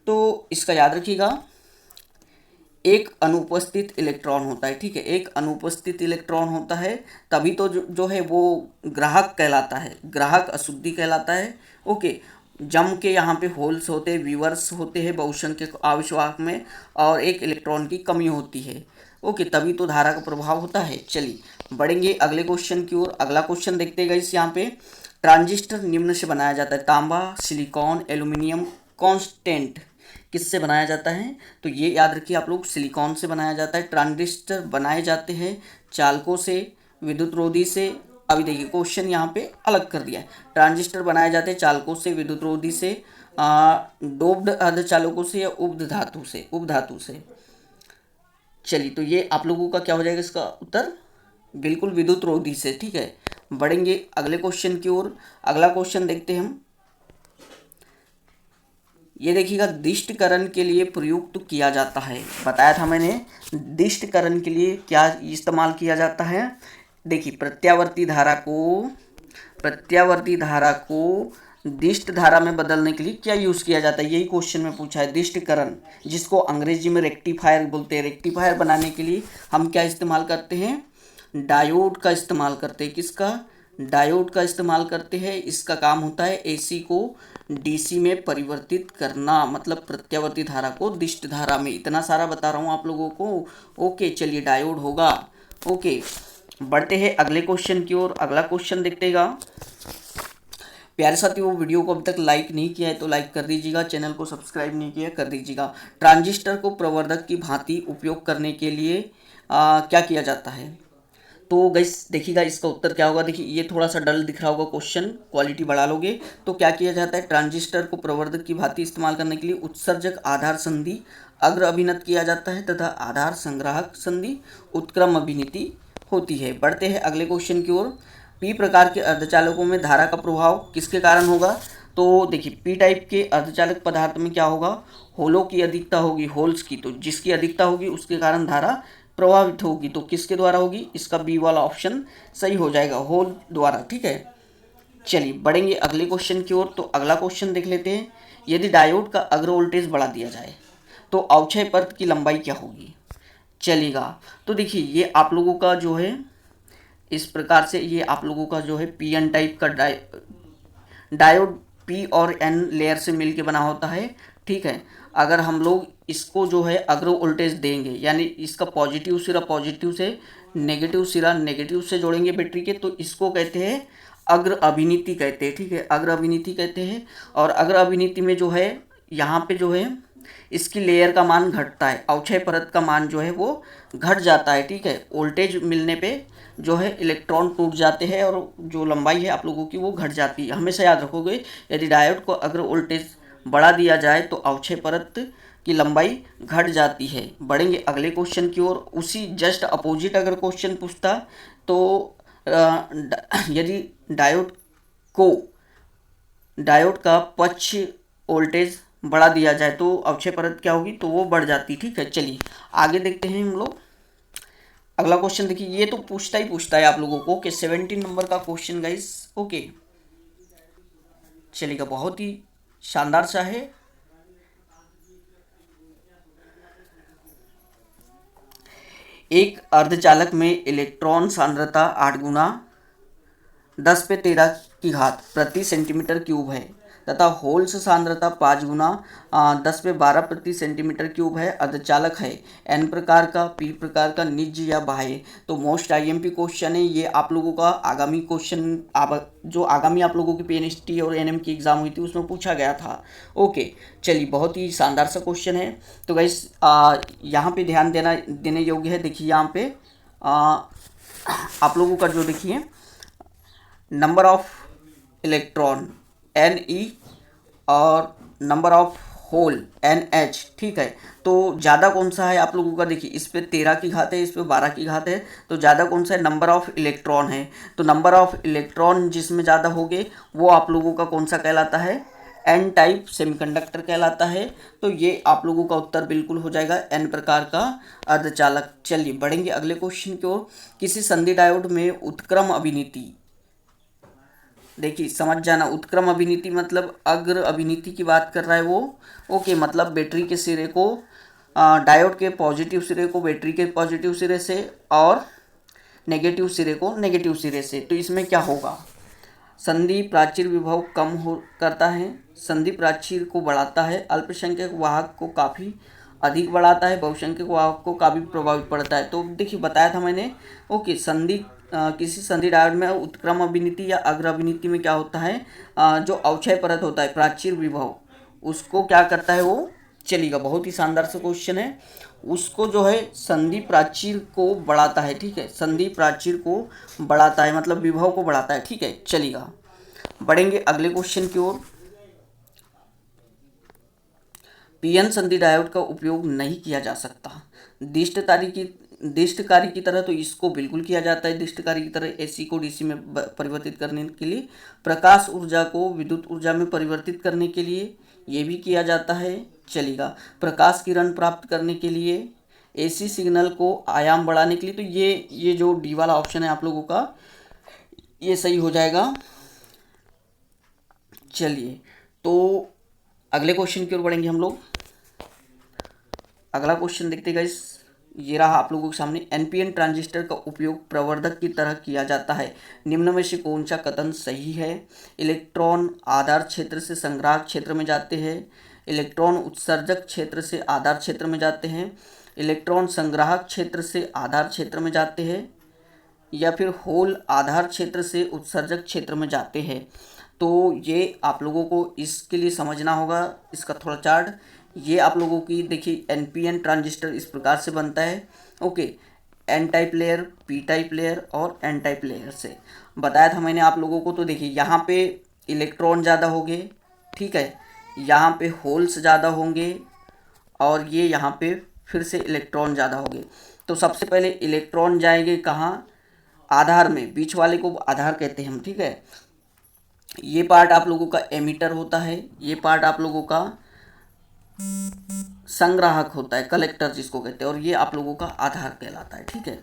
तो इसका याद रखिएगा। एक अनुपस्थित इलेक्ट्रॉन होता है, ठीक है, एक अनुपस्थित इलेक्ट्रॉन होता है, तभी तो जो है वो ग्राहक कहलाता है, ग्राहक अशुद्धि कहलाता है। ओके, जम के यहाँ पे होल्स होते हैं, विवर्स होते हैं बहुसंख्यक आवेशवाहक में, और एक इलेक्ट्रॉन की कमी होती है। ओके, तभी तो धारा का प्रभाव होता है। चलिए बढ़ेंगे अगले क्वेश्चन की ओर। अगला क्वेश्चन देखते हैं इस यहाँ पे। ट्रांजिस्टर निम्न से बनाया जाता है, तांबा, सिलिकॉन, एल्यूमिनियम, कांस्टेंट। किससे बनाया जाता है? तो ये याद रखिए आप लोग, सिलिकॉन से बनाया जाता है। ट्रांजिस्टर बनाए जाते हैं चालकों से, विद्युत रोधी से। अभी देखिए क्वेश्चन यहाँ पे अलग कर दिया है। ट्रांजिस्टर बनाए जाते हैं चालकों से, विद्युत रोधी से, डोप्ड अर्धचालकों से या उपधातु से। चलिए, तो ये आप लोगों का क्या हो जाएगा इसका उत्तर? बिल्कुल विद्युत रोधी से, ठीक है। बढ़ेंगे अगले क्वेश्चन की ओर। अगला क्वेश्चन देखते हैं हम। ये देखिएगा, दिष्टकरण के लिए प्रयुक्त किया जाता है। बताया था मैंने, दिष्टकरण के लिए क्या इस्तेमाल किया जाता है। देखिए, प्रत्यावर्ती धारा को दिष्ट धारा में बदलने के लिए क्या यूज़ किया जाता है, यही क्वेश्चन में पूछा है। दिष्टकरण, जिसको अंग्रेजी में रेक्टिफायर बोलते हैं। रेक्टिफायर बनाने के लिए हम क्या इस्तेमाल करते हैं? डायोड का इस्तेमाल करते हैं। किसका? डायोड का इस्तेमाल करते हैं। इसका काम होता है एसी को डीसी में परिवर्तित करना, मतलब प्रत्यावर्ती धारा को दिष्ट धारा में। इतना सारा बता रहा हूँ आप लोगों को। ओके, चलिए, डायोड होगा। ओके, बढ़ते हैं अगले क्वेश्चन की ओर। अगला क्वेश्चन देखतेगा। प्यारे साथियों, वो वीडियो को अभी तक लाइक नहीं किया है तो लाइक कर दीजिएगा, चैनल को सब्सक्राइब नहीं किया कर दीजिएगा। ट्रांजिस्टर को प्रवर्धक की भांति उपयोग करने के लिए क्या किया जाता है? तो गाइस देखिएगा इसका उत्तर क्या होगा। देखिए, ये थोड़ा सा डल दिख रहा होगा क्वेश्चन, क्वालिटी बढ़ा लोगे तो। क्या किया जाता है? ट्रांजिस्टर को प्रवर्धक की भांति इस्तेमाल करने के लिए उत्सर्जक आधार संधि अग्र अभिनत किया जाता है तथा आधार संग्राहक संधि उत्क्रम अभिनीति होती है। बढ़ते हैं अगले क्वेश्चन की ओर। पी प्रकार के अर्धचालकों में धारा का प्रभाव किसके कारण होगा? तो देखिए, पी टाइप के अर्धचालक पदार्थ में क्या होगा? होलों की अधिकता होगी, होल्स की। तो जिसकी अधिकता होगी उसके कारण धारा प्रभावित होगी। तो किसके द्वारा होगी? इसका बी वाला ऑप्शन सही हो जाएगा, होल द्वारा, ठीक है। चलिए बढ़ेंगे अगले क्वेश्चन की ओर। तो अगला क्वेश्चन देख लेते हैं। यदि डायोड का अग्र वोल्टेज बढ़ा दिया जाए तो अवक्षय पथ की लंबाई क्या होगी? चलेगा, तो देखिए ये आप लोगों का जो है इस प्रकार से, ये आप लोगों का जो है पी एन टाइप का डायोड पी और एन लेयर से मिलके बना होता है, ठीक है। अगर हम लोग इसको जो है अग्र वोल्टेज देंगे, यानी इसका पॉजिटिव सिरा पॉजिटिव से, नेगेटिव सिरा नेगेटिव से जोड़ेंगे बैटरी के, तो इसको कहते हैं अग्र अभिनीति कहते हैं, ठीक है, अग्र अभिनीति कहते हैं। और अग्र अभिनीति में जो है यहाँ पे जो है इसकी लेयर का मान घटता है, अवक्षय परत का मान जो है वो घट जाता है, ठीक है। वोल्टेज मिलने पे जो है इलेक्ट्रॉन टूट जाते हैं और जो लंबाई है आप लोगों की वो घट जाती है। हमेशा याद रखोगे, यदि डायोड को अगर वोल्टेज बढ़ा दिया जाए तो अवक्षय परत की लंबाई घट जाती है। बढ़ेंगे अगले क्वेश्चन की ओर। उसी जस्ट अपोजिट अगर क्वेश्चन पूछता तो यदि डायोड का पक्ष वोल्टेज बढ़ा दिया जाए तो अवक्षय परत क्या होगी? तो वो बढ़ जाती, ठीक है। चलिए आगे देखते हैं हम लोग। अगला क्वेश्चन देखिए, ये तो पूछता है आप लोगों को कि 17 नंबर का क्वेश्चन गाइस। ओके, चलिएगा, बहुत ही शानदार सा है। एक अर्धचालक में इलेक्ट्रॉन सांद्रता 8 गुना 10⁻13 की घात प्रति सेंटीमीटर क्यूब है तथा होल्स सांद्रता 5 गुना 10⁻12 प्रति सेंटीमीटर क्यूब है। अर्धचालक है एन प्रकार का, पी प्रकार का, निज या बाह्य। तो मोस्ट आईएमपी क्वेश्चन है ये आप लोगों का। आगामी क्वेश्चन जो आगामी आप लोगों की पीएनएसटी और एनएम की एग्जाम हुई थी उसमें पूछा गया था। ओके, चलिए, बहुत ही शानदार सा क्वेश्चन है। तो गाइस यहाँ पे ध्यान देने योग्य है। देखिए यहाँ पे आप लोगों का जो देखिए नंबर ऑफ इलेक्ट्रॉन Ne और नंबर ऑफ होल NH, ठीक है। तो ज़्यादा कौन सा है आप लोगों का? देखिए इस पे 13 की घात है, इस पे 12 की घात है, तो ज़्यादा कौन सा है? नंबर ऑफ इलेक्ट्रॉन है। तो नंबर ऑफ इलेक्ट्रॉन जिसमें ज़्यादा होंगे वो आप लोगों का कौन सा कहलाता है? एन टाइप सेमीकंडक्टर कहलाता है। तो ये आप लोगों का उत्तर बिल्कुल हो जाएगा, एन प्रकार का अर्धचालक। चलिए बढ़ेंगे अगले क्वेश्चन की ओर। किसी संधि डायोड में उत्क्रम अभिनीति, देखिए समझ जाना, उत्क्रम अभिनीति मतलब अग्र अभिनीति की बात कर रहा है वो। ओके, मतलब बैटरी के सिरे को, डायोड के पॉजिटिव सिरे को बैटरी के पॉजिटिव सिरे से और नेगेटिव सिरे को नेगेटिव सिरे से। तो इसमें क्या होगा, संधि प्राचीर विभव कम हो करता है, संधि प्राचीर को बढ़ाता है, अल्पसंख्यक वाहक को काफ़ी अधिक बढ़ाता है, बहुसंख्यक वाहक को काफ़ी प्रभावित पड़ता है। तो देखिए बताया था मैंने। ओके, किसी संधि डायोड में उत्क्रम अभिनीति या अग्र अभिनीति में क्या होता है, जो अवक्षय परत होता है प्राचीर विभव, उसको क्या करता है वो, चलेगा, बहुत ही शानदार से क्वेश्चन है, उसको जो है संधि प्राचीर को बढ़ाता है। ठीक है, संधि प्राचीर को बढ़ाता है मतलब विभव को बढ़ाता है। ठीक है, चलेगा बढ़ेंगे अगले क्वेश्चन की ओर। पीएन संधि डायोड का उपयोग नहीं किया जा सकता, दिष्टकारी की तरह, तो इसको बिल्कुल किया जाता है दिष्टकारी की तरह, एसी को डीसी में परिवर्तित करने के लिए, प्रकाश ऊर्जा को विद्युत ऊर्जा में परिवर्तित करने के लिए ये भी किया जाता है। चलेगा, प्रकाश किरण प्राप्त करने के लिए, एसी सिग्नल को आयाम बढ़ाने के लिए। तो ये जो डी वाला ऑप्शन है आप लोगों का, ये सही हो जाएगा। चलिए तो अगले क्वेश्चन की ओर बढ़ेंगे हम लोग। अगला क्वेश्चन देखते गाइस, ये रहा आप लोगों के सामने। एनपीएन ट्रांजिस्टर का उपयोग प्रवर्धक की तरह किया जाता है, निम्न में से कौन सा कथन सही है। इलेक्ट्रॉन आधार क्षेत्र से संग्राहक क्षेत्र में जाते हैं, इलेक्ट्रॉन उत्सर्जक क्षेत्र से आधार क्षेत्र में जाते हैं, इलेक्ट्रॉन संग्राहक क्षेत्र से आधार क्षेत्र में जाते हैं, या फिर होल आधार क्षेत्र से उत्सर्जक क्षेत्र में जाते हैं। तो ये आप लोगों को इसके लिए समझना होगा, इसका थोड़ा चार्ट। ये आप लोगों की देखिए, एनपीएन ट्रांजिस्टर इस प्रकार से बनता है। Okay, N type layer, P type layer और एन टाइप लेयर से बताया था मैंने आप लोगों को। तो देखिए यहाँ पे इलेक्ट्रॉन ज़्यादा होंगे, ठीक है, यहाँ पे होल्स ज़्यादा होंगे, और ये यहाँ पे फिर से इलेक्ट्रॉन ज़्यादा होंगे। तो सबसे पहले इलेक्ट्रॉन जाएंगे कहाँ, आधार में, बीच वाले को आधार कहते हैं हम। ठीक है, ये पार्ट आप लोगों का एमीटर होता है, ये पार्ट आप लोगों का संग्राहक होता है, कलेक्टर जिसको कहते हैं, और ये आप लोगों का आधार कहलाता है। ठीक है,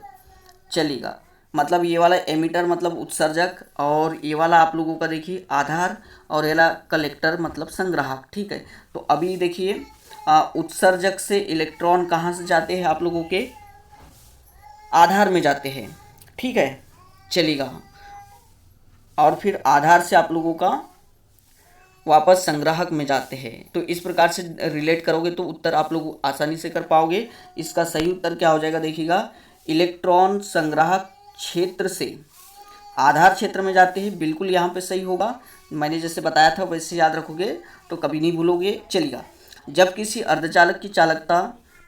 चलेगा, मतलब ये वाला एमीटर मतलब उत्सर्जक, और ये वाला आप लोगों का देखिए आधार, और ये वाला कलेक्टर मतलब संग्राहक। ठीक है, तो अभी देखिए उत्सर्जक से इलेक्ट्रॉन कहाँ से जाते हैं आप लोगों के, आधार में जाते हैं। ठीक है, चलेगा, और फिर आधार से आप लोगों का वापस संग्राहक में जाते हैं। तो इस प्रकार से रिलेट करोगे तो उत्तर आप लोग आसानी से कर पाओगे। इसका सही उत्तर क्या हो जाएगा, देखिएगा, इलेक्ट्रॉन संग्राहक क्षेत्र से आधार क्षेत्र में जाते हैं, बिल्कुल यहाँ पे सही होगा। मैंने जैसे बताया था वैसे याद रखोगे तो कभी नहीं भूलोगे। चलिएगा, जब किसी अर्धचालक की चालकता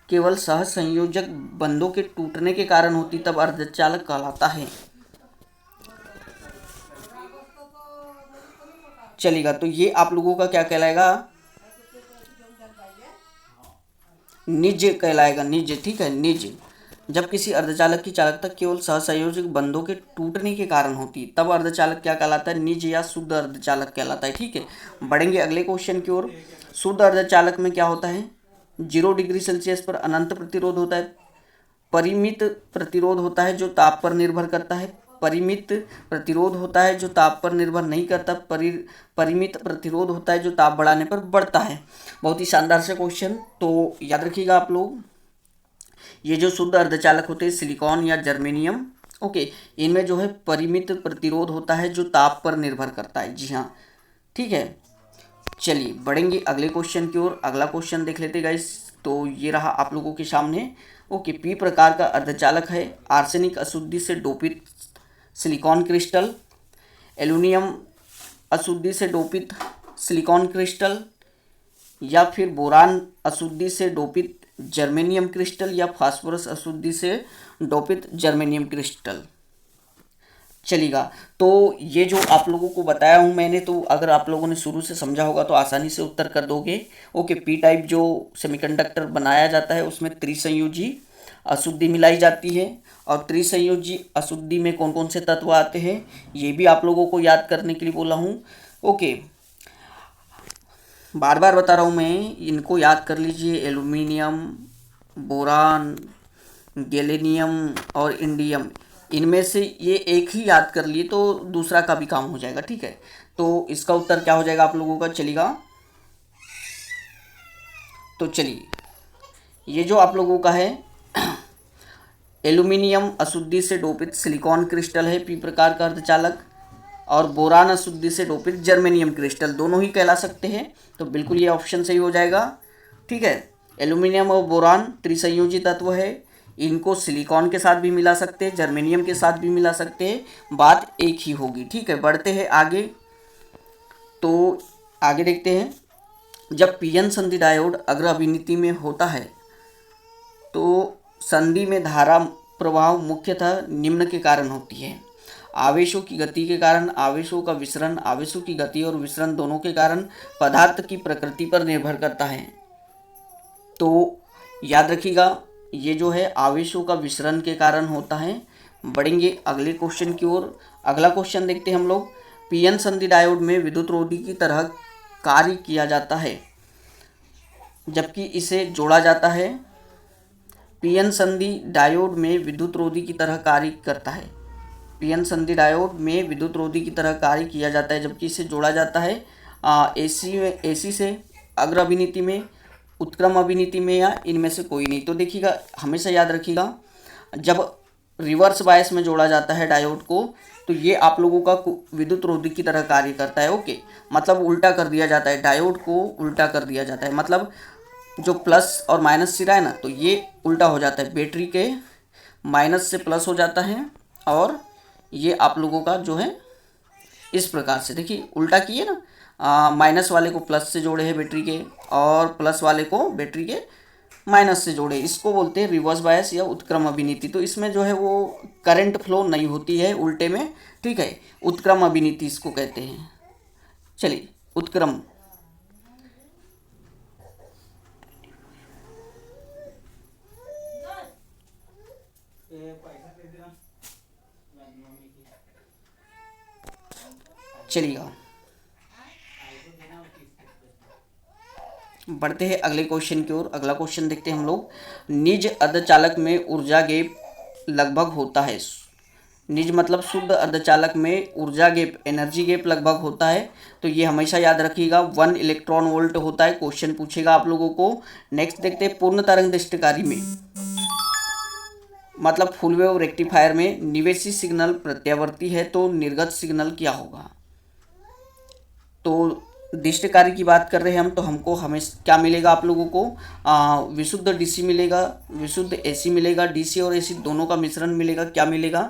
केवल सह संयोजक बंधों के टूटने के कारण होती तब अर्धचालक कहलाता है। चलेगा, तो ये आप लोगों का क्या कहलाएगा, निज कहलाएगा, निज। ठीक है, निज। जब किसी अर्धचालक की चालकता केवल सहसंयोजक बंधों के टूटने के कारण होती तब अर्धचालक क्या कहलाता है, निज या शुद्ध अर्धचालक कहलाता है। ठीक है, बढ़ेंगे अगले क्वेश्चन की ओर। शुद्ध अर्धचालक में क्या होता है, 0 डिग्री सेल्सियस पर अनंत प्रतिरोध होता है, परिमित प्रतिरोध होता है जो ताप पर निर्भर करता है, परिमित प्रतिरोध होता है जो ताप पर निर्भर नहीं करता, परिमित प्रतिरोध होता है जो ताप बढ़ाने पर बढ़ता है। बहुत ही शानदार से क्वेश्चन, तो याद रखिएगा आप लोग। ये जो शुद्ध अर्धचालक होते हैं सिलिकॉन या जर्मेनियम, ओके, इनमें जो है परिमित प्रतिरोध होता है जो ताप पर निर्भर करता है। जी हाँ, ठीक है, चलिए बढ़ेंगे अगले क्वेश्चन की ओर। अगला क्वेश्चन देख लेते गाइस। तो ये रहा आप लोगों के सामने। ओके, पी प्रकार का अर्धचालक है, आर्सेनिक अशुद्धि से डोपित सिलिकॉन क्रिस्टल, एल्युमिनियम अशुद्धि से डोपित सिलिकॉन क्रिस्टल, या फिर बोरान अशुद्धि से डोपित जर्मेनियम क्रिस्टल, या फास्फोरस अशुद्धि से डोपित जर्मेनियम क्रिस्टल। चलेगा, तो ये जो आप लोगों को बताया हूँ मैंने, तो अगर आप लोगों ने शुरू से समझा होगा तो आसानी से उत्तर कर दोगे। ओके, पी टाइप जो सेमीकंडक्टर बनाया जाता है उसमें त्रिसंयोजी अशुद्धि मिलाई जाती है, और त्रिसंयोजी अशुद्धि में कौन कौन से तत्व आते हैं ये भी आप लोगों को याद करने के लिए बोला हूँ। ओके, बार बार बता रहा हूँ मैं, इनको याद कर लीजिए। एल्यूमिनियम, बोरान, गैलियम और इंडियम, इनमें से ये एक ही याद कर लिए तो दूसरा का भी काम हो जाएगा, ठीक है। तो इसका उत्तर क्या हो जाएगा आप लोगों का, चलेगा। तो चलिए, ये जो आप लोगों का है एल्यूमिनियम अशुद्धि से डोपित सिलिकॉन क्रिस्टल है, पी प्रकार का अर्धचालक, और बोरान अशुद्धि से डोपित जर्मेनियम क्रिस्टल, दोनों ही कहला सकते हैं। तो बिल्कुल ये ऑप्शन सही हो जाएगा, ठीक है। एल्यूमिनियम और बोरान त्रिसंयोजी तत्व है, इनको सिलिकॉन के साथ भी मिला सकते हैं, जर्मेनियम के साथ भी मिला सकते हैं, बात एक ही होगी, ठीक है। बढ़ते हैं आगे। तो आगे देखते हैं, जब पीएन संधि डायोड अग्र अभिनीति में होता है तो संधि में धारा प्रवाह मुख्यतः निम्न के कारण होती है। आवेशों की गति के कारण, आवेशों का विसरण, आवेशों की गति और विसरण दोनों के कारण, पदार्थ की प्रकृति पर निर्भर करता है। तो याद रखिएगा, ये जो है आवेशों का विसरण के कारण होता है। बढ़ेंगे अगले क्वेश्चन की ओर। अगला क्वेश्चन देखते हैं हम लोग। पीएन संधि डायोड में विद्युत रोधी की तरह कार्य किया जाता है जबकि इसे जोड़ा जाता है। पीएन संधि डायोड में विद्युत रोधी की तरह कार्य करता है। पीएन संधि डायोड में विद्युत रोधी की तरह कार्य किया जाता है जबकि इसे जोड़ा जाता है एसी से अग्र अभिनीति में, उत्क्रम अभिनीति में, या इनमें से कोई नहीं। तो देखिएगा, हमेशा याद रखिएगा, जब रिवर्स बायस में जोड़ा जाता है डायोड को तो ये आप लोगों का विद्युत रोधी की तरह कार्य करता है। ओके, मतलब उल्टा कर दिया जाता है, डायोड को उल्टा कर दिया जाता है। मतलब जो प्लस और माइनस सिरा है ना, तो ये उल्टा हो जाता है, बैटरी के माइनस से प्लस हो जाता है, और ये आप लोगों का जो है इस प्रकार से, देखिए उल्टा किए ना, माइनस वाले को प्लस से जोड़े हैं बैटरी के, और प्लस वाले को बैटरी के माइनस से जोड़े। इसको बोलते हैं रिवर्स बायस या उत्क्रम अभिनीति। तो इसमें जो है वो करंट फ्लो नहीं होती है उल्टे में, ठीक है। उत्क्रम अभिनीति इसको कहते हैं। चलिए, उत्क्रम। चलिएगा, बढ़ते हैं अगले क्वेश्चन की ओर। अगला क्वेश्चन देखते हैं हम लोग। निज अर्धचालक में ऊर्जा गैप लगभग होता है। निज मतलब शुद्ध अर्धचालक में ऊर्जा गैप, एनर्जी गैप लगभग होता है। तो ये हमेशा याद रखिएगा, 1 इलेक्ट्रॉन वोल्ट होता है। क्वेश्चन पूछेगा आप लोगों को। नेक्स्ट देखते हैं, पूर्ण तरंग दृष्टिकारी में मतलब फुल वेव रेक्टिफायर में निवेशी सिग्नल प्रत्यावर्ती है तो निर्गत सिग्नल क्या होगा। तो दृष्टिकारी की बात कर रहे हैं हम, तो हमको हमेशा क्या मिलेगा आप लोगों को, विशुद्ध डीसी मिलेगा, विशुद्ध एसी मिलेगा, डीसी और एसी दोनों का मिश्रण मिलेगा। क्या मिलेगा,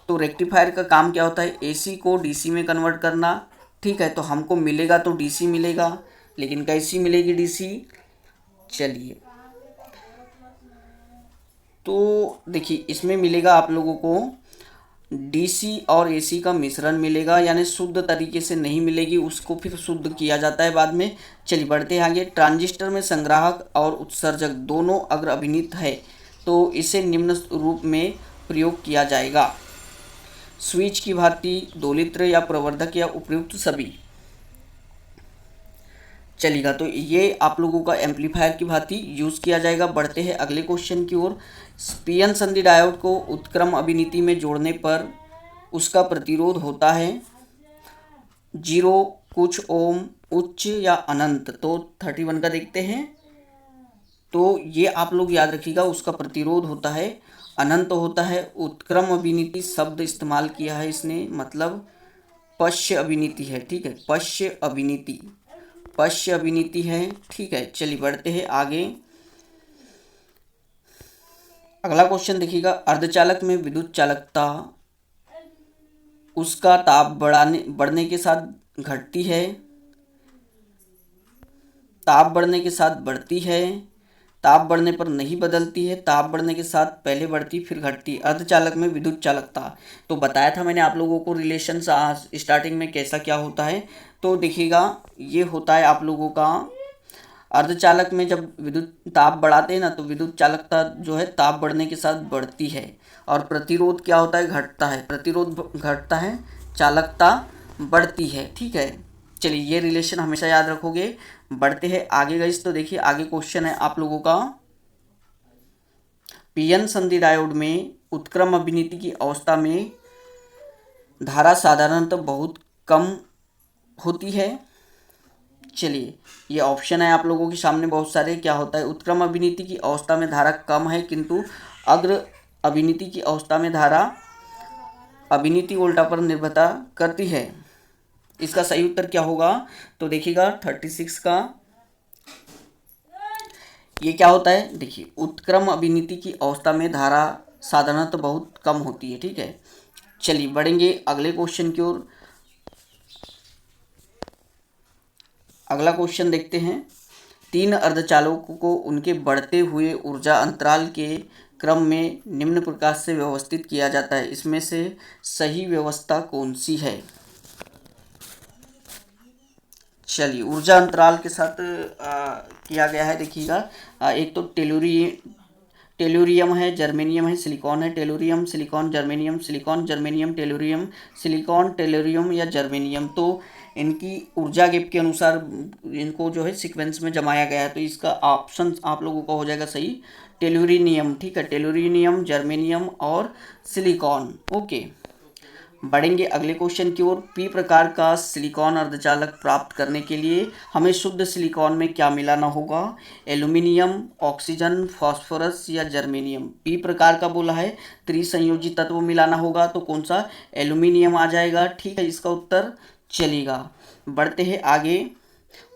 तो रेक्टिफायर का काम क्या होता है, एसी को डीसी में कन्वर्ट करना, ठीक है। तो हमको मिलेगा तो डीसी मिलेगा, लेकिन कैसी मिलेगी डीसी, चलिए। तो देखिए, इसमें मिलेगा आप लोगों को डीसी और एसी का मिश्रण मिलेगा, यानी शुद्ध तरीके से नहीं मिलेगी, उसको फिर शुद्ध किया जाता है बाद में। चलिए बढ़ते हैं आगे। ट्रांजिस्टर में संग्राहक और उत्सर्जक दोनों अग्र अभिनीत है तो इसे निम्न रूप में प्रयोग किया जाएगा। स्विच की भांति, दोलित्र या प्रवर्धक या उपयुक्त सभी। चलिएगा, तो ये आप लोगों का एम्पलीफायर की भांति यूज़ किया जाएगा। बढ़ते हैं अगले क्वेश्चन की ओर। पीएन संधि डायोड को उत्क्रम अभिनीति में जोड़ने पर उसका प्रतिरोध होता है 0, कुछ ओम, उच्च या अनंत। तो 31 का देखते हैं। तो ये आप लोग याद रखिएगा, उसका प्रतिरोध होता है अनंत होता है। उत्क्रम अभिनीति शब्द इस्तेमाल किया है इसने, मतलब पश्य अभिनीति है, ठीक है। पश्य अभिनीति है, ठीक है। चलिए बढ़ते हैं आगे। अगला क्वेश्चन देखिएगा। अर्धचालक में विद्युत चालकता उसका ताप बढ़ने के साथ घटती है, ताप बढ़ने के साथ बढ़ती है, ताप बढ़ने पर नहीं बदलती है, ताप बढ़ने के साथ पहले बढ़ती फिर घटती। अर्धचालक में विद्युत चालकता, तो बताया था मैंने आप लोगों को रिलेशन स्टार्टिंग में कैसा क्या होता है। तो देखिएगा, ये होता है आप लोगों का अर्धचालक में जब विद्युत ताप बढ़ाते हैं ना, तो विद्युत चालकता जो है ताप बढ़ने के साथ बढ़ती है, और प्रतिरोध क्या होता है, घटता है। प्रतिरोध घटता है, चालकता बढ़ती है, ठीक है। चलिए ये रिलेशन हमेशा याद रखोगे। बढ़ते हैं आगे गाइस। तो देखिए आगे क्वेश्चन है आप लोगों का, पीएन संधि डायोड में उत्क्रम अभिनीति की अवस्था में धारा साधारणतः बहुत कम होती है। चलिए ये ऑप्शन है आप लोगों के सामने बहुत सारे। क्या होता है, उत्क्रम अभिनीति की अवस्था में धारा कम है किंतु अग्र अभिनीति की अवस्था में धारा अभिनीति वोल्टा पर निर्भरता करती है। इसका सही उत्तर क्या होगा, तो देखिएगा 36 का ये क्या होता है। देखिए उत्क्रम अभिनीति की अवस्था में धारा साधारणतः बहुत कम होती है। ठीक है, चलिए बढ़ेंगे अगले क्वेश्चन की ओर। अगला क्वेश्चन देखते हैं, 3 अर्धचालकों को उनके बढ़ते हुए ऊर्जा अंतराल के क्रम में निम्न प्रकार से व्यवस्थित किया जाता है, इसमें से सही व्यवस्था कौन सी है। चलिए ऊर्जा अंतराल के साथ किया गया है। देखिएगा एक तो टेलुरियम है, जर्मेनियम है, सिलिकॉन है। Tellurium silicon germanium, silicon germanium tellurium, silicon tellurium या जर्मेनियम। तो इनकी ऊर्जा गैप के अनुसार इनको जो है सीक्वेंस में जमाया गया है। तो इसका ऑप्शन आप लोगों का हो जाएगा सही टेलुरिनियम। ठीक है, टेलुरिनियम, जर्मेनियम और सिलिकॉन। ओके, बढ़ेंगे अगले क्वेश्चन की ओर। पी प्रकार का सिलिकॉन अर्धचालक प्राप्त करने के लिए हमें शुद्ध सिलिकॉन में क्या मिलाना होगा, एल्यूमिनियम, ऑक्सीजन, फास्फोरस या जर्मेनियम। पी प्रकार का बोला है, त्रिसंयोजी तत्व मिलाना होगा, तो कौन सा, एल्यूमिनियम आ जाएगा। ठीक है, इसका उत्तर चलेगा। बढ़ते हैं आगे।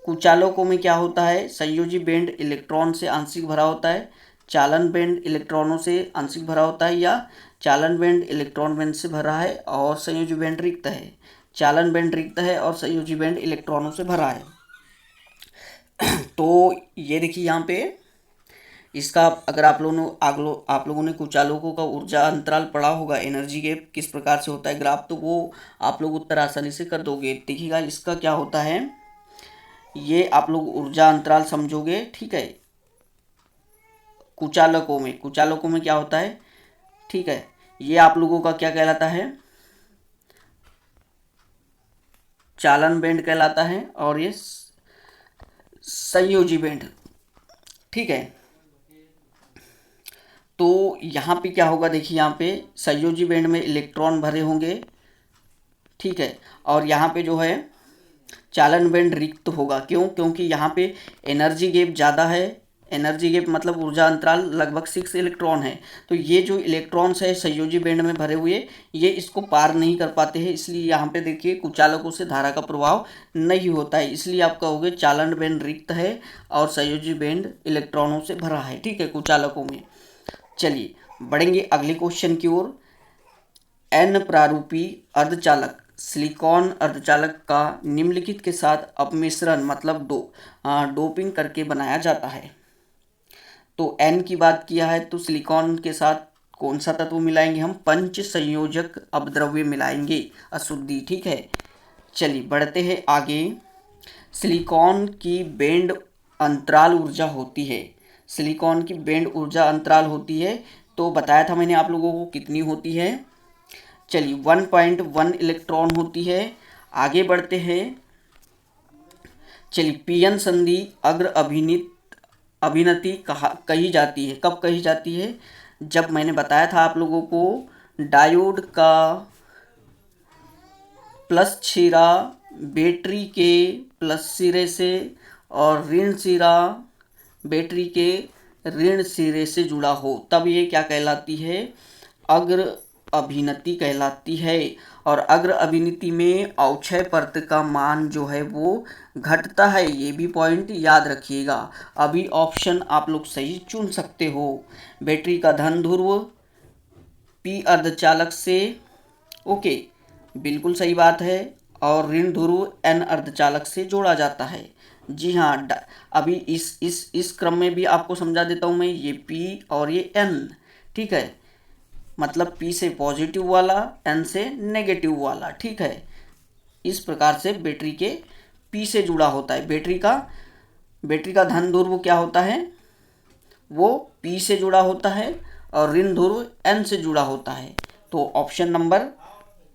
कुचालकों में क्या होता है, संयोजी बैंड इलेक्ट्रॉन से आंशिक भरा होता है, चालन बैंड इलेक्ट्रॉनों से आंशिक भरा होता है, या चालन बैंड इलेक्ट्रॉन बैंड से भरा है और संयोजी बैंड रिक्त है। चालन बैंड रिक्त है और संयोजी बैंड इलेक्ट्रॉनों से भरा है। तो ये देखिए यहाँ पे इसका अगर आप लोगों ने कुचालकों का ऊर्जा अंतराल पढ़ा होगा, एनर्जी गैप किस प्रकार से होता है ग्राफ, तो वो आप लोग उत्तर आसानी से कर दोगे। देखिएगा इसका क्या होता है, ये आप लोग ऊर्जा अंतराल समझोगे। ठीक है, कुचालकों में क्या होता है, ठीक है, ये आप लोगों का क्या कहलाता है, चालन बैंड कहलाता है और ये संयोजी बैंड। ठीक है, तो यहाँ पे क्या होगा, देखिए यहाँ पे संयोजी बैंड में इलेक्ट्रॉन भरे होंगे। ठीक है, और यहाँ पे जो है चालन बैंड रिक्त होगा। क्यों, क्योंकि यहाँ पे एनर्जी गैप ज़्यादा है। एनर्जी गैप मतलब ऊर्जा अंतराल लगभग 6 इलेक्ट्रॉन है। तो ये जो इलेक्ट्रॉन्स है संयोजी बैंड में भरे हुए, ये इसको पार नहीं कर पाते हैं, इसलिए यहाँ पे देखिए कुचालकों से धारा का प्रभाव नहीं होता है। इसलिए आप कहोगे चालन बैंड रिक्त है और संयोजी बैंड इलेक्ट्रॉनों से भरा है। ठीक है, कुचालकों में। चलिए बढ़ेंगे अगले क्वेश्चन की ओर। एन प्रारूपी अर्धचालक सिलिकॉन अर्धचालक का निम्नलिखित के साथ अपमिश्रण मतलब डोपिंग करके बनाया जाता है। तो एन की बात किया है तो सिलिकॉन के साथ कौन सा तत्व मिलाएंगे हम, पंच संयोजक अपद्रव्य मिलाएंगे, अशुद्धि। ठीक है, चलिए बढ़ते हैं आगे। सिलिकॉन की बैंड अंतराल ऊर्जा होती है, सिलिकॉन की बैंड ऊर्जा अंतराल होती है, तो बताया था मैंने आप लोगों को कितनी होती है। चलिए 1.1 इलेक्ट्रॉन होती है। आगे बढ़ते हैं। चलिए पीएन संधि अग्र अभिनति कही जाती है, कब कही जाती है, जब मैंने बताया था आप लोगों को डायोड का प्लस सिरा बैटरी के प्लस सिरे से और ऋण सिरा बैटरी के ऋण सिरे से जुड़ा हो, तब ये क्या कहलाती है, अग्र अभिनति कहलाती है। और अग्र अभिनति में अवक्षय परत का मान जो है वो घटता है, ये भी पॉइंट याद रखिएगा। अभी ऑप्शन आप लोग सही चुन सकते हो। बैटरी का धन ध्रुव पी अर्धचालक से, ओके बिल्कुल सही बात है, और ऋण ध्रुव एन अर्धचालक से जोड़ा जाता है। जी हाँ, अभी इस क्रम में भी आपको समझा देता हूँ मैं, ये पी और ये एन। ठीक है, मतलब पी से पॉजिटिव वाला, एन से नेगेटिव वाला। ठीक है, इस प्रकार से बैटरी के पी से जुड़ा होता है। बैटरी का धन ध्रुव क्या होता है, वो पी से जुड़ा होता है और ऋण ध्रुव एन से जुड़ा होता है। तो ऑप्शन नंबर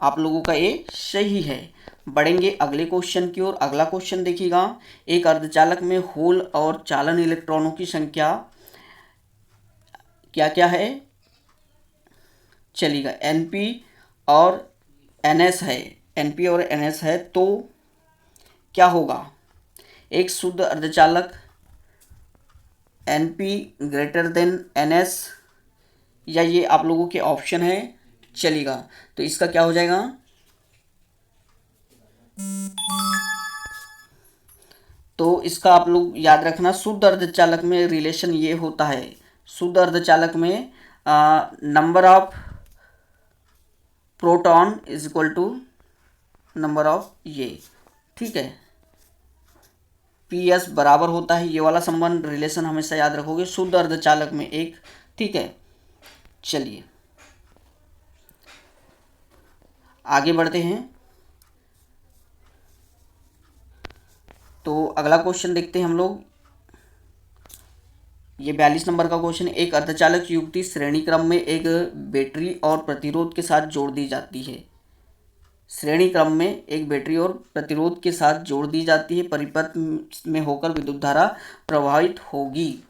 आप लोगों का ये सही है। बढ़ेंगे अगले क्वेश्चन की ओर। अगला क्वेश्चन देखिएगा, एक अर्धचालक में होल और चालन इलेक्ट्रॉनों की संख्या क्या क्या है? चलिएगा, Np और Ns है, Np और Ns है, तो क्या होगा? एक शुद्ध अर्धचालक Np ग्रेटर देन Ns, या ये आप लोगों के ऑप्शन है। चलिएगा, तो इसका क्या हो जाएगा? तो इसका आप लोग याद रखना, शुद्ध अर्धचालक में रिलेशन ये होता है, शुद्ध अर्धचालक में number of proton is equal to number of ये, ठीक है, PS बराबर होता है, ये वाला संबंध रिलेशन हमेशा याद रखोगे शुद्ध अर्धचालक में एक, ठीक है। चलिए आगे बढ़ते हैं। तो अगला क्वेश्चन देखते हैं हम लोग, ये 42 नंबर का क्वेश्चन है। एक अर्धचालक युक्ति श्रेणी क्रम में एक बैटरी और प्रतिरोध के साथ जोड़ दी जाती है। श्रेणी क्रम में एक बैटरी और प्रतिरोध के साथ जोड़ दी जाती है, परिपथ में होकर विद्युत धारा प्रवाहित होगी।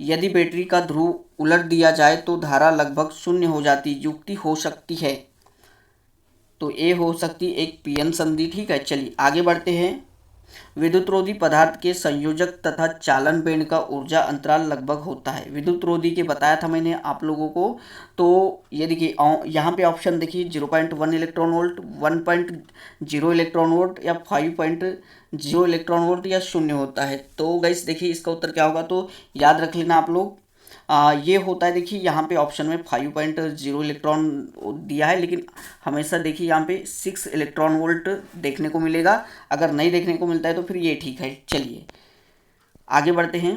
यदि बैटरी का ध्रुव उलट दिया जाए तो धारा लगभग शून्य हो जाती। युक्ति हो सकती है, तो ये हो सकती एक पीएन संधि, ठीक है। चलिए आगे बढ़ते हैं। विद्युतरोधी पदार्थ के संयोजक तथा चालन बैंड का ऊर्जा अंतराल लगभग होता है। विद्युतरोधी के बताया था मैंने आप लोगों को, तो ये देखिए यहाँ पे ऑप्शन देखिए 0.1 इलेक्ट्रॉन वोल्ट, 1.0 इलेक्ट्रॉन वोल्ट या 5.0 इलेक्ट्रॉन वोल्ट या शून्य होता है। तो गाइस देखिए इसका उत्तर क्या होगा, तो याद रख लेना आप लोग, ये होता है। देखिए यहाँ पे ऑप्शन में 5.0 इलेक्ट्रॉन दिया है, लेकिन हमेशा देखिए यहाँ पे 6 इलेक्ट्रॉन वोल्ट देखने को मिलेगा। अगर नहीं देखने को मिलता है तो फिर ये ठीक है। चलिए आगे बढ़ते हैं।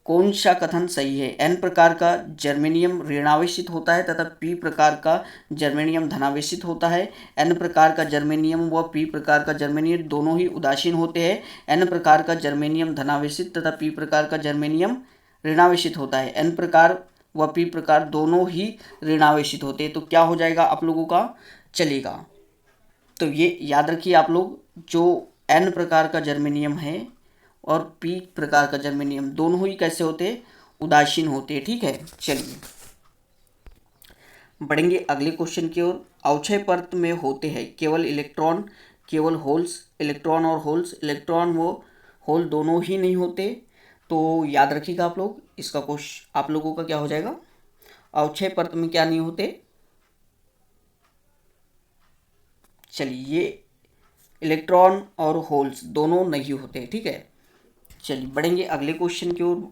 कौन सा कथन सही है? N प्रकार का जर्मेनियम ऋणावेशित होता है तथा P प्रकार का जर्मेनियम धनावेशित होता है। N प्रकार का जर्मेनियम व P प्रकार का जर्मेनियम दोनों ही उदासीन होते हैं। N प्रकार का जर्मेनियम धनावेशित तथा P प्रकार का जर्मेनियम ऋणावेशित होता है। N प्रकार व P प्रकार दोनों ही ऋणावेशित होते हैं। तो क्या हो जाएगा आप लोगों का? चलेगा, तो ये याद रखिए आप लोग, जो N प्रकार का जर्मेनियम है और P प्रकार का जर्मेनियम दोनों ही कैसे होते हैं? उदासीन होते हैं, ठीक है। चलिए बढ़ेंगे अगले क्वेश्चन की ओर। अवक्षय परत में होते हैं केवल इलेक्ट्रॉन, केवल होल्स। इलेक्ट्रॉन और होल्स, इलेक्ट्रॉन व होल दोनों ही नहीं होते। तो याद रखिएगा आप लोग, इसका क्वेश्चन आप लोगों का क्या हो जाएगा? अवक्षय परत में क्या नहीं होते? चलिए, ये इलेक्ट्रॉन और होल्स दोनों नहीं होते, ठीक है। चलिए बढ़ेंगे अगले क्वेश्चन की ओर।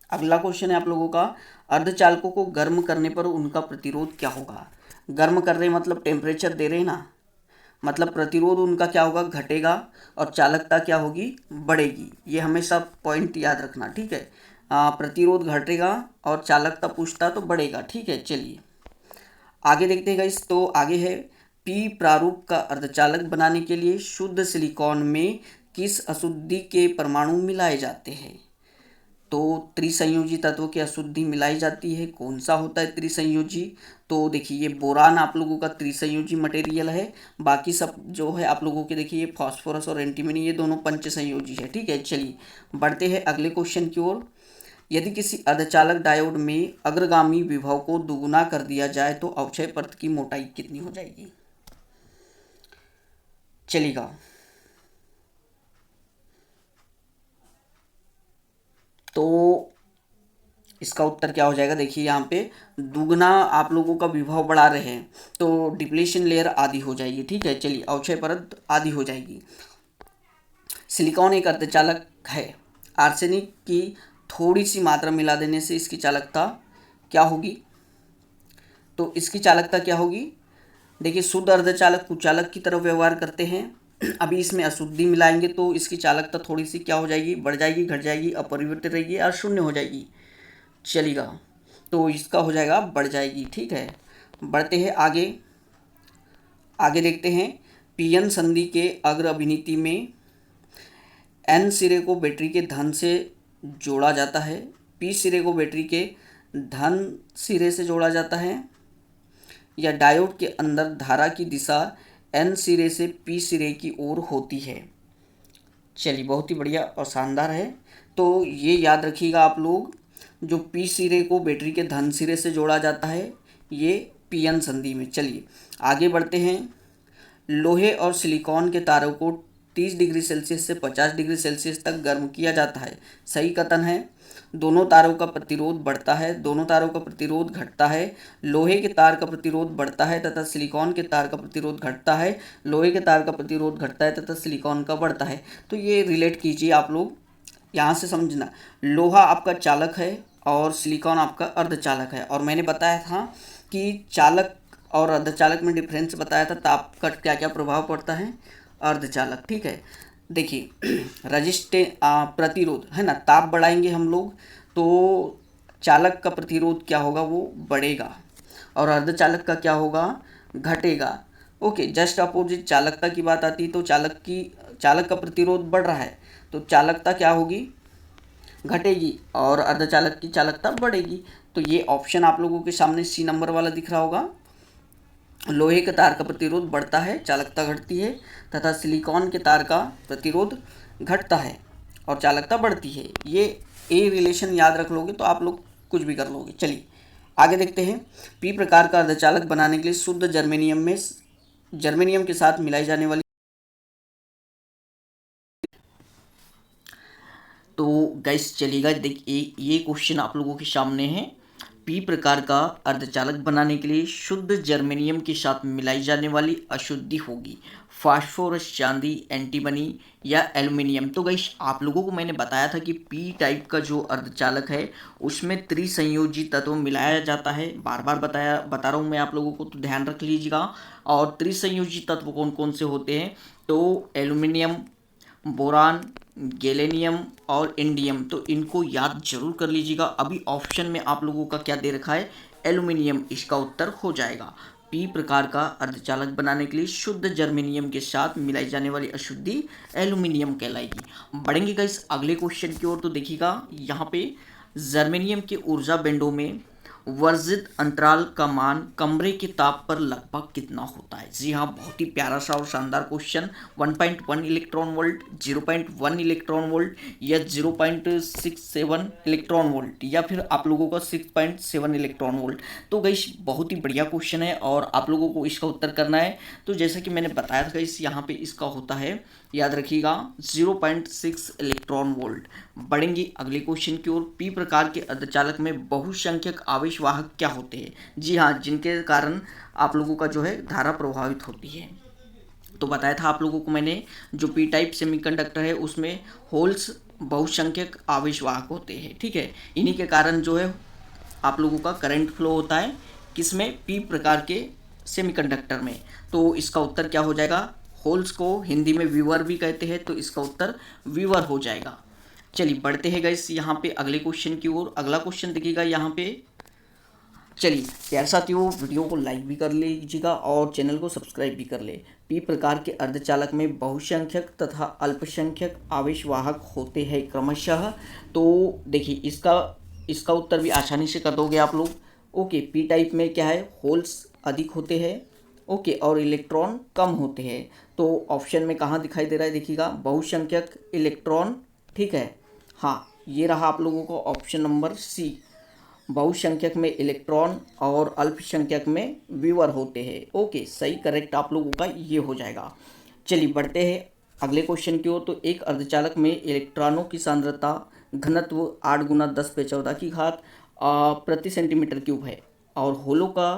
अगला क्वेश्चन है आप लोगों का, अर्धचालकों को गर्म करने पर उनका प्रतिरोध क्या होगा? गर्म कर रहे मतलब टेम्परेचर दे रहे ना, मतलब प्रतिरोध उनका क्या होगा? घटेगा, और चालकता क्या होगी? बढ़ेगी। ये हमेशा पॉइंट याद रखना, ठीक है। प्रतिरोध घटेगा और चालकता पूछता तो बढ़ेगा, ठीक है। चलिए आगे देखते हैं गाइस। तो आगे है, पी प्रारूप का अर्धचालक बनाने के लिए शुद्ध सिलिकॉन में किस अशुद्धि के परमाणु मिलाए जाते हैं? तो त्रिसंयोजी तत्व की अशुद्धि मिलाई जाती है। कौन सा होता है त्रिसंयोजी? तो देखिए ये बोरान आप लोगों का त्रिसंयोजी मटेरियल है। बाकी सब जो है आप लोगों के देखिए ये फास्फोरस और एंटीमनी, ये दोनों पंच संयोजी है, ठीक है। चलिए बढ़ते हैं अगले क्वेश्चन की ओर। यदि किसी अर्धचालक डायोड में अग्रगामी विभव को दुगुना कर दिया जाए तो अवक्षय परत की मोटाई कितनी हो जाएगी? चलिएगा, तो इसका उत्तर क्या हो जाएगा? देखिए यहाँ पे दुगना आप लोगों का विभव बढ़ा रहे हैं तो डिप्लीशन लेयर आधी हो जाएगी, ठीक है। चलिए अवक्षय परत आधी हो जाएगी। सिलिकॉन एक अर्धचालक है। आर्सेनिक की थोड़ी सी मात्रा मिला देने से इसकी चालकता क्या होगी? तो इसकी चालकता क्या होगी? देखिए शुद्ध अर्धचालक कुचालक की तरफ व्यवहार करते हैं। अभी इसमें अशुद्धि मिलाएंगे तो इसकी चालकता थोड़ी सी क्या हो जाएगी? बढ़ जाएगी, घट जाएगी, अपरिवर्तित रहेगी और शून्य हो जाएगी। चलेगा, तो इसका हो जाएगा बढ़ जाएगी, ठीक है। बढ़ते हैं आगे। आगे देखते हैं, पीएन संधि के अग्र अभिनीति में एन सिरे को बैटरी के धन से जोड़ा जाता है, पी सिरे को बैटरी के धन सिरे से जोड़ा जाता है, या डायोड के अंदर धारा की दिशा N सिरे से P सिरे की ओर होती है। चलिए, बहुत ही बढ़िया और शानदार है। तो ये याद रखिएगा आप लोग, जो P सिरे को बैटरी के धन सिरे से जोड़ा जाता है, ये PN संधि में। चलिए आगे बढ़ते हैं। लोहे और सिलिकॉन के तारों को 30 डिग्री सेल्सियस से 50 डिग्री सेल्सियस तक गर्म किया जाता है। सही कथन है। दोनों तारों का प्रतिरोध बढ़ता है, दोनों तारों का प्रतिरोध घटता है। लोहे के तार का प्रतिरोध बढ़ता है तथा सिलिकॉन के तार का प्रतिरोध घटता है। लोहे के तार का प्रतिरोध घटता है तथा सिलिकॉन का बढ़ता है। तो ये रिलेट कीजिए आप लोग, यहाँ से समझना। लोहा आपका चालक है और सिलिकॉन आपका अर्धचालक है। और मैंने बताया था कि चालक और अर्धचालक में डिफरेंस बताया था, ताप का क्या क्या प्रभाव पड़ता है अर्धचालक। ठीक है, देखिए प्रतिरोध है ना, ताप बढ़ाएंगे हम लोग तो चालक का प्रतिरोध क्या होगा, वो बढ़ेगा, और अर्धचालक का क्या होगा, घटेगा। ओके, जस्ट अपोजिट चालकता की बात आती है तो चालक का प्रतिरोध बढ़ रहा है तो चालकता क्या होगी, घटेगी, और अर्धचालक की चालकता बढ़ेगी। तो ये ऑप्शन आप लोगों के सामने सी नंबर वाला दिख रहा होगा। लोहे के तार का प्रतिरोध बढ़ता है, चालकता घटती है, तथा सिलिकॉन के तार का प्रतिरोध घटता है और चालकता बढ़ती है। ये ए रिलेशन याद रख लोगे तो आप लोग कुछ भी कर लोगे। चलिए आगे देखते हैं। पी प्रकार का अर्धचालक बनाने के लिए शुद्ध जर्मेनियम के साथ मिलाई जाने वाली, तो गाइस चलिएगा, देखिए ये क्वेश्चन आप लोगों के सामने है। पी प्रकार का अर्धचालक बनाने के लिए शुद्ध जर्मेनियम के साथ मिलाई जाने वाली अशुद्धि होगी फास्फोरस, चांदी, एंटीमनी या एल्युमिनियम। तो गाइस आप लोगों को मैंने बताया था कि पी टाइप का जो अर्धचालक है उसमें त्रिसंयोजी तत्व मिलाया जाता है। बार बार बता रहा हूँ मैं आप लोगों को, तो ध्यान रख लीजिएगा। और त्रिसंयोजी तत्व कौन कौन से होते हैं, तो एल्युमिनियम, बोरान, गैलेनियम और इंडियम। तो इनको याद जरूर कर लीजिएगा। अभी ऑप्शन में आप लोगों का क्या दे रखा है, एल्युमिनियम, इसका उत्तर हो जाएगा। पी प्रकार का अर्धचालक बनाने के लिए शुद्ध जर्मेनियम के साथ मिलाई जाने वाली अशुद्धि एल्युमिनियम कहलाएगी। बढ़ेंगे गाइस अगले क्वेश्चन की ओर। तो देखिएगा यहाँ पे जर्मेनियम के ऊर्जा बैंडों में वर्जित अंतराल का मान कमरे के ताप पर लगभग कितना होता है। जी हाँ, बहुत ही प्यारा सा और शानदार question. 1.1 electron volt, 0.1 electron volt या 0.67 इलेक्ट्रॉन वोल्ट, या फिर आप लोगों का 6.7 इलेक्ट्रॉन वोल्ट। तो गाइस बहुत ही बढ़िया क्वेश्चन है और आप लोगों को इसका उत्तर करना है। तो जैसा कि मैंने बताया था गाइस, यहाँ पे इसका होता है, याद रखिएगा, 0.6 इलेक्ट्रॉन वोल्ट। बढ़ेंगे अगले क्वेश्चन की ओर। पी प्रकार के अर्धचालक में बहुसंख्यक आवेश वाहक क्या होते हैं। जी हाँ, जिनके कारण आप लोगों का जो है धारा प्रभावित होती है। तो बताया था आप लोगों को मैंने, जो पी टाइप सेमीकंडक्टर है उसमें होल्स बहुसंख्यक आवेश वाहक होते हैं। ठीक है, इन्हीं के कारण जो है आप लोगों का करंट फ्लो होता है, किसमें, पी प्रकार के सेमीकंडक्टर में। तो इसका उत्तर क्या हो जाएगा, होल्स को हिंदी में व्यूअर भी कहते हैं, तो इसका उत्तर व्यूअर हो जाएगा। चलिए बढ़ते हैं गाइस यहाँ पे अगले क्वेश्चन की ओर। अगला क्वेश्चन देखिएगा यहाँ पे। चलिए प्यारे साथियों, वीडियो को लाइक भी कर लीजिएगा और चैनल को सब्सक्राइब भी कर ले। पी प्रकार के अर्धचालक में बहुसंख्यक तथा अल्पसंख्यक आवेशवाहक होते हैं क्रमशः। तो देखिए इसका उत्तर भी आसानी से कर दोगे आप लोग। ओके, पी टाइप में क्या है, होल्स अधिक होते हैं, ओके, और इलेक्ट्रॉन कम होते हैं। तो ऑप्शन में कहाँ दिखाई दे रहा है, देखिएगा, बहुसंख्यक इलेक्ट्रॉन। ठीक है, हाँ, ये रहा आप लोगों को ऑप्शन नंबर सी, बहुसंख्यक में इलेक्ट्रॉन और अल्पसंख्यक में व्यूअर होते हैं। ओके, सही, करेक्ट आप लोगों का ये हो जाएगा। चलिए बढ़ते हैं अगले क्वेश्चन की ओर। तो एक अर्धचालक में इलेक्ट्रॉनों की सांद्रता घनत्व 8 × 10⁻14 की घात प्रति सेंटीमीटर क्यूब है और होलों का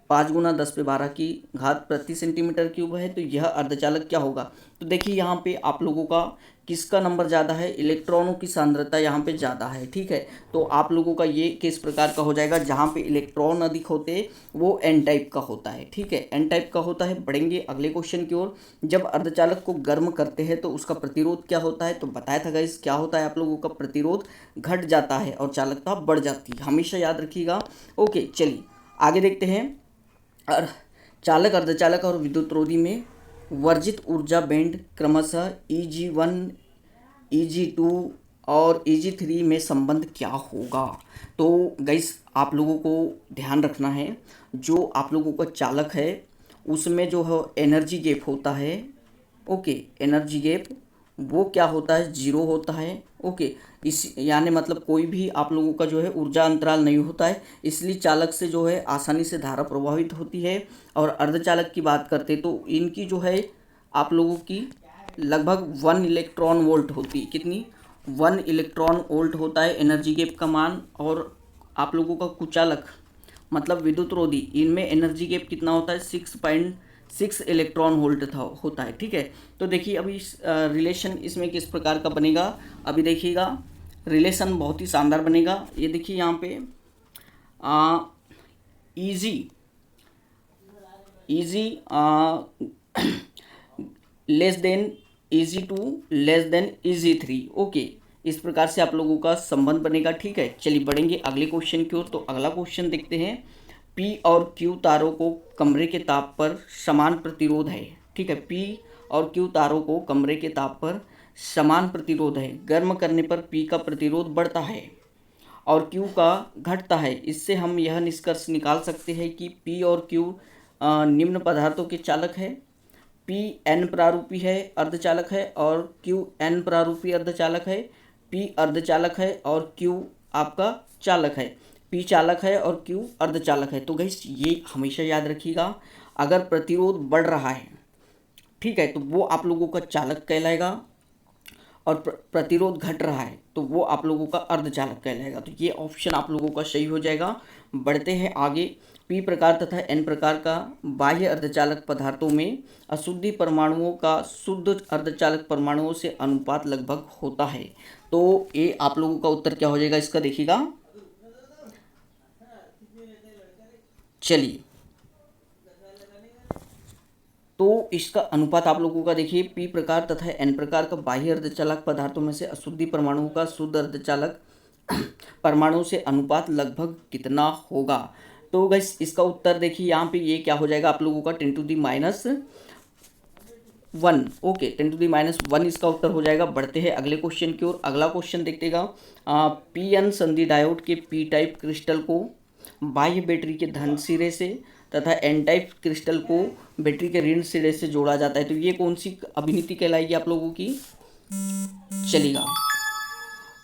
5 × 10⁻12 की घात प्रति सेंटीमीटर क्यूब है। तो यह अर्धचालक क्या होगा। तो देखिए यहाँ पे आप लोगों का किसका नंबर ज़्यादा है, इलेक्ट्रॉनों की सांद्रता यहाँ पे ज़्यादा है। ठीक है, तो आप लोगों का ये किस प्रकार का हो जाएगा, जहाँ पे इलेक्ट्रॉन अधिक होते हैं वो एन टाइप का होता है। ठीक है, एन टाइप का होता है। बढ़ेंगे अगले क्वेश्चन की ओर। जब अर्धचालक को गर्म करते हैं तो उसका प्रतिरोध क्या होता है। तो बताया था गाइस क्या होता है, आप लोगों का प्रतिरोध घट जाता है और चालकता बढ़ जाती है, हमेशा याद रखिएगा। ओके, चलिए आगे देखते हैं। चालक, अर्धचालक और विद्युतरोधी में वर्जित ऊर्जा बैंड क्रमशः Eg1, Eg2 और Eg3 में संबंध क्या होगा। तो गाइस आप लोगों को ध्यान रखना है, जो आप लोगों का चालक है उसमें जो है एनर्जी गैप होता है, ओके, एनर्जी गैप वो क्या होता है, जीरो होता है, ओके। इस यानी मतलब कोई भी आप लोगों का जो है ऊर्जा अंतराल नहीं होता है, इसलिए चालक से जो है आसानी से धारा प्रभावित होती है। और अर्धचालक की बात करते तो इनकी जो है आप लोगों की लगभग 1 इलेक्ट्रॉन वोल्ट होती है, कितनी, 1 इलेक्ट्रॉन वोल्ट होता है एनर्जी गैप का मान। और आप लोगों का कुचालक मतलब विद्युत रोधी, इनमें एनर्जी गैप कितना होता है, 6.6 इलेक्ट्रॉन वोल्ट होता है, ठीक है। तो देखिए अभी रिलेशन इसमें किस प्रकार का बनेगा, अभी देखिएगा रिलेशन बहुत ही शानदार बनेगा। ये देखिए यहाँ पे easy less than Eg2 less than Eg3, okay. इस प्रकार से आप लोगों का संबंध बनेगा, ठीक है। चलिए बढ़ेंगे अगले क्वेश्चन की ओर। तो अगला क्वेश्चन देखते हैं। P और Q तारों को कमरे के ताप पर समान प्रतिरोध है, ठीक है। P और Q तारों को कमरे के ताप पर समान प्रतिरोध है। गर्म करने पर P का प्रतिरोध बढ़ता है और Q का घटता है। इससे हम यह निष्कर्ष निकाल सकते हैं कि P और Q निम्न पदार्थों के चालक है। P N प्रारूपी है, अर्धचालक है, और Q N प्रारूपी अर्धचालक है। P अर्धचालक है और Q आपका चालक है। P चालक है और Q अर्धचालक है। तो गाइस ये हमेशा याद रखिएगा, अगर प्रतिरोध बढ़ रहा है, ठीक है, तो वो आप लोगों का चालक कहलाएगा, और प्रतिरोध घट रहा है तो वो आप लोगों का अर्धचालक कहलाएगा। तो ये ऑप्शन आप लोगों का सही हो जाएगा। बढ़ते हैं आगे। P प्रकार तथा N प्रकार का बाह्य अर्धचालक पदार्थों में अशुद्धि परमाणुओं का शुद्ध अर्धचालक परमाणुओं से अनुपात लगभग होता है। तो ये आप लोगों का उत्तर क्या हो जाएगा इसका, देखिएगा। चलिए तो इसका अनुपात आप लोगों का देखिए, P प्रकार तथा N प्रकार का बाह्य अर्धचालक पदार्थों में से अशुद्धि परमाणुओं का शुद्ध अर्धचालक परमाणु से अनुपात लगभग कितना होगा। तो गाइस इसका उत्तर देखिए यहाँ पे ये क्या हो जाएगा आप लोगों का 10⁻1, ओके, 10⁻1 इसका उत्तर हो जाएगा। बढ़ते हैं अगले क्वेश्चन की ओर। अगला क्वेश्चन देखतेगा। PN संधि डायोड के P टाइप क्रिस्टल को बाह्य बैटरी के धन सिरे से तथा एन टाइप क्रिस्टल को बैटरी के ऋण सिरे से जोड़ा जाता है। तो ये कौन सी अभिनीति कहलाएगी आप लोगों की, चलिएगा,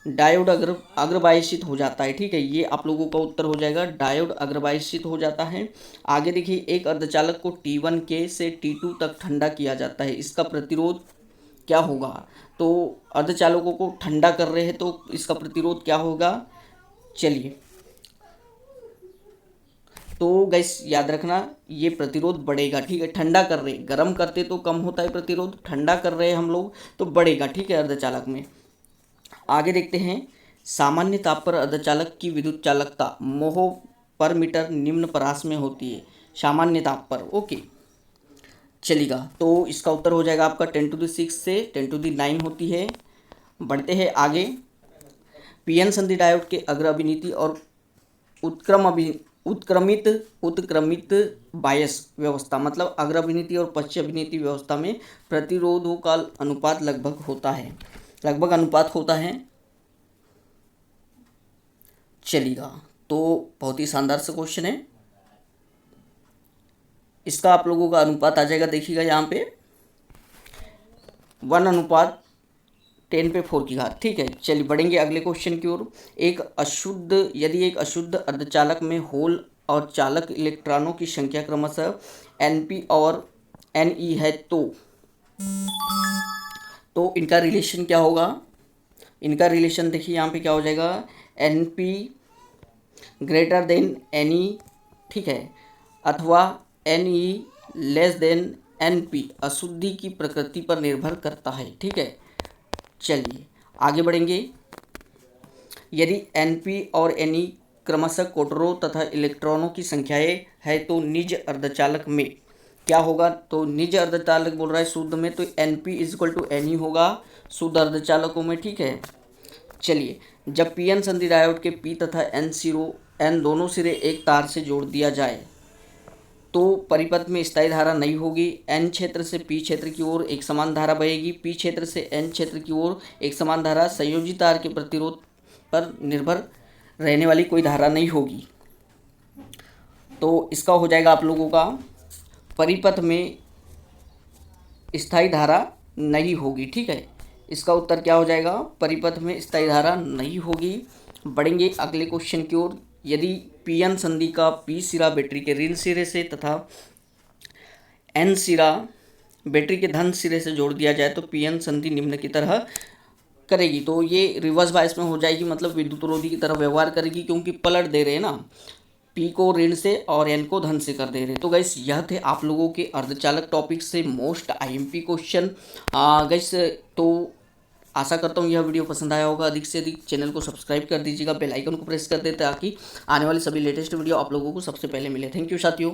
डायोड अग्रवाहित हो जाता है, ठीक है। ये आप लोगों का उत्तर हो जाएगा, डायोड अग्रवाहित हो जाता है। आगे देखिए, एक अर्धचालक को T1 के से T2 तक ठंडा किया जाता है, इसका प्रतिरोध क्या होगा। तो अर्धचालकों को ठंडा कर रहे हैं तो इसका प्रतिरोध क्या होगा, चलिए। तो गैस याद रखना ये प्रतिरोध बढ़ेगा, ठीक है। ठंडा कर रहे, गर्म करते तो कम होता है प्रतिरोध, ठंडा कर रहे हैं हम लोग तो बढ़ेगा, ठीक है, अर्धचालक में। आगे देखते हैं। सामान्य ताप पर अर्धचालक की विद्युत चालकता मोहो पर मीटर निम्न परास में होती है, सामान्य ताप पर, ओके, चलेगा। तो इसका उत्तर हो जाएगा आपका 10⁶ से 10⁹ होती है। बढ़ते हैं आगे। PN संधि डायोड के अग्र अभिनीति और उत्क्रमित बायस व्यवस्था, मतलब अग्र अभिनीति और पश्च अभिनीति व्यवस्था में प्रतिरोधों का अनुपात लगभग अनुपात होता है, चलेगा। तो बहुत ही शानदार सा क्वेश्चन है, इसका आप लोगों का अनुपात आ जाएगा, देखिएगा यहाँ पे 1:10⁴, ठीक है। चलिए बढ़ेंगे अगले क्वेश्चन की ओर। यदि एक अशुद्ध अर्धचालक में होल और चालक इलेक्ट्रॉनों की संख्या क्रमशः Np और Ne है तो इनका रिलेशन क्या होगा, इनका रिलेशन देखिए यहाँ पे क्या हो जाएगा, Np ग्रेटर देन Ne, ठीक है, अथवा Ne लेस देन Np अशुद्धि की प्रकृति पर निर्भर करता है, ठीक है। चलिए आगे बढ़ेंगे। यदि Np और Ne क्रमशः कोटरों तथा इलेक्ट्रॉनों की संख्याएं है तो निज अर्धचालक में क्या होगा, तो निज अर्धचालक बोल रहा है शुद्ध में, तो Np = Ne होगा शुद्ध अर्धचालकों में, ठीक है। चलिए, जब PN संधि डायोड के P तथा N दोनों सिरे एक तार से जोड़ दिया जाए तो परिपथ में स्थायी धारा नहीं होगी। एन क्षेत्र से पी क्षेत्र की ओर एक समान धारा बहेगी। पी क्षेत्र से एन क्षेत्र की ओर एक समान धारा संयोजित तार के प्रतिरोध पर निर्भर रहने वाली कोई धारा नहीं होगी। तो इसका हो जाएगा आप लोगों का परिपथ में स्थायी धारा नहीं होगी। ठीक है, इसका उत्तर क्या हो जाएगा? परिपथ में स्थायी धारा नहीं होगी। बढ़ेंगे अगले क्वेश्चन की ओर। यदि पीएन संधि का पी सिरा बैटरी के ऋण सिरे से तथा एन सिरा बैटरी के धन सिरे से जोड़ दिया जाए तो पीएन संधि निम्न की तरह करेगी। तो ये रिवर्स बायस में हो जाएगी, मतलब विद्युत रोधी की तरह व्यवहार करेगी, क्योंकि पलट दे रहे हैं ना, पी को ऋण से और एन को धन से कर दे रहे। तो गाइस यह थे आप लोगों के अर्धचालक टॉपिक से मोस्ट आईएमपी क्वेश्चन। गाइस तो आशा करता हूँ यह वीडियो पसंद आया होगा। अधिक से अधिक चैनल को सब्सक्राइब कर दीजिएगा, बेल आइकन को प्रेस कर दें ताकि आने वाली सभी लेटेस्ट वीडियो आप लोगों को सबसे पहले मिले। थैंक यू साथियों।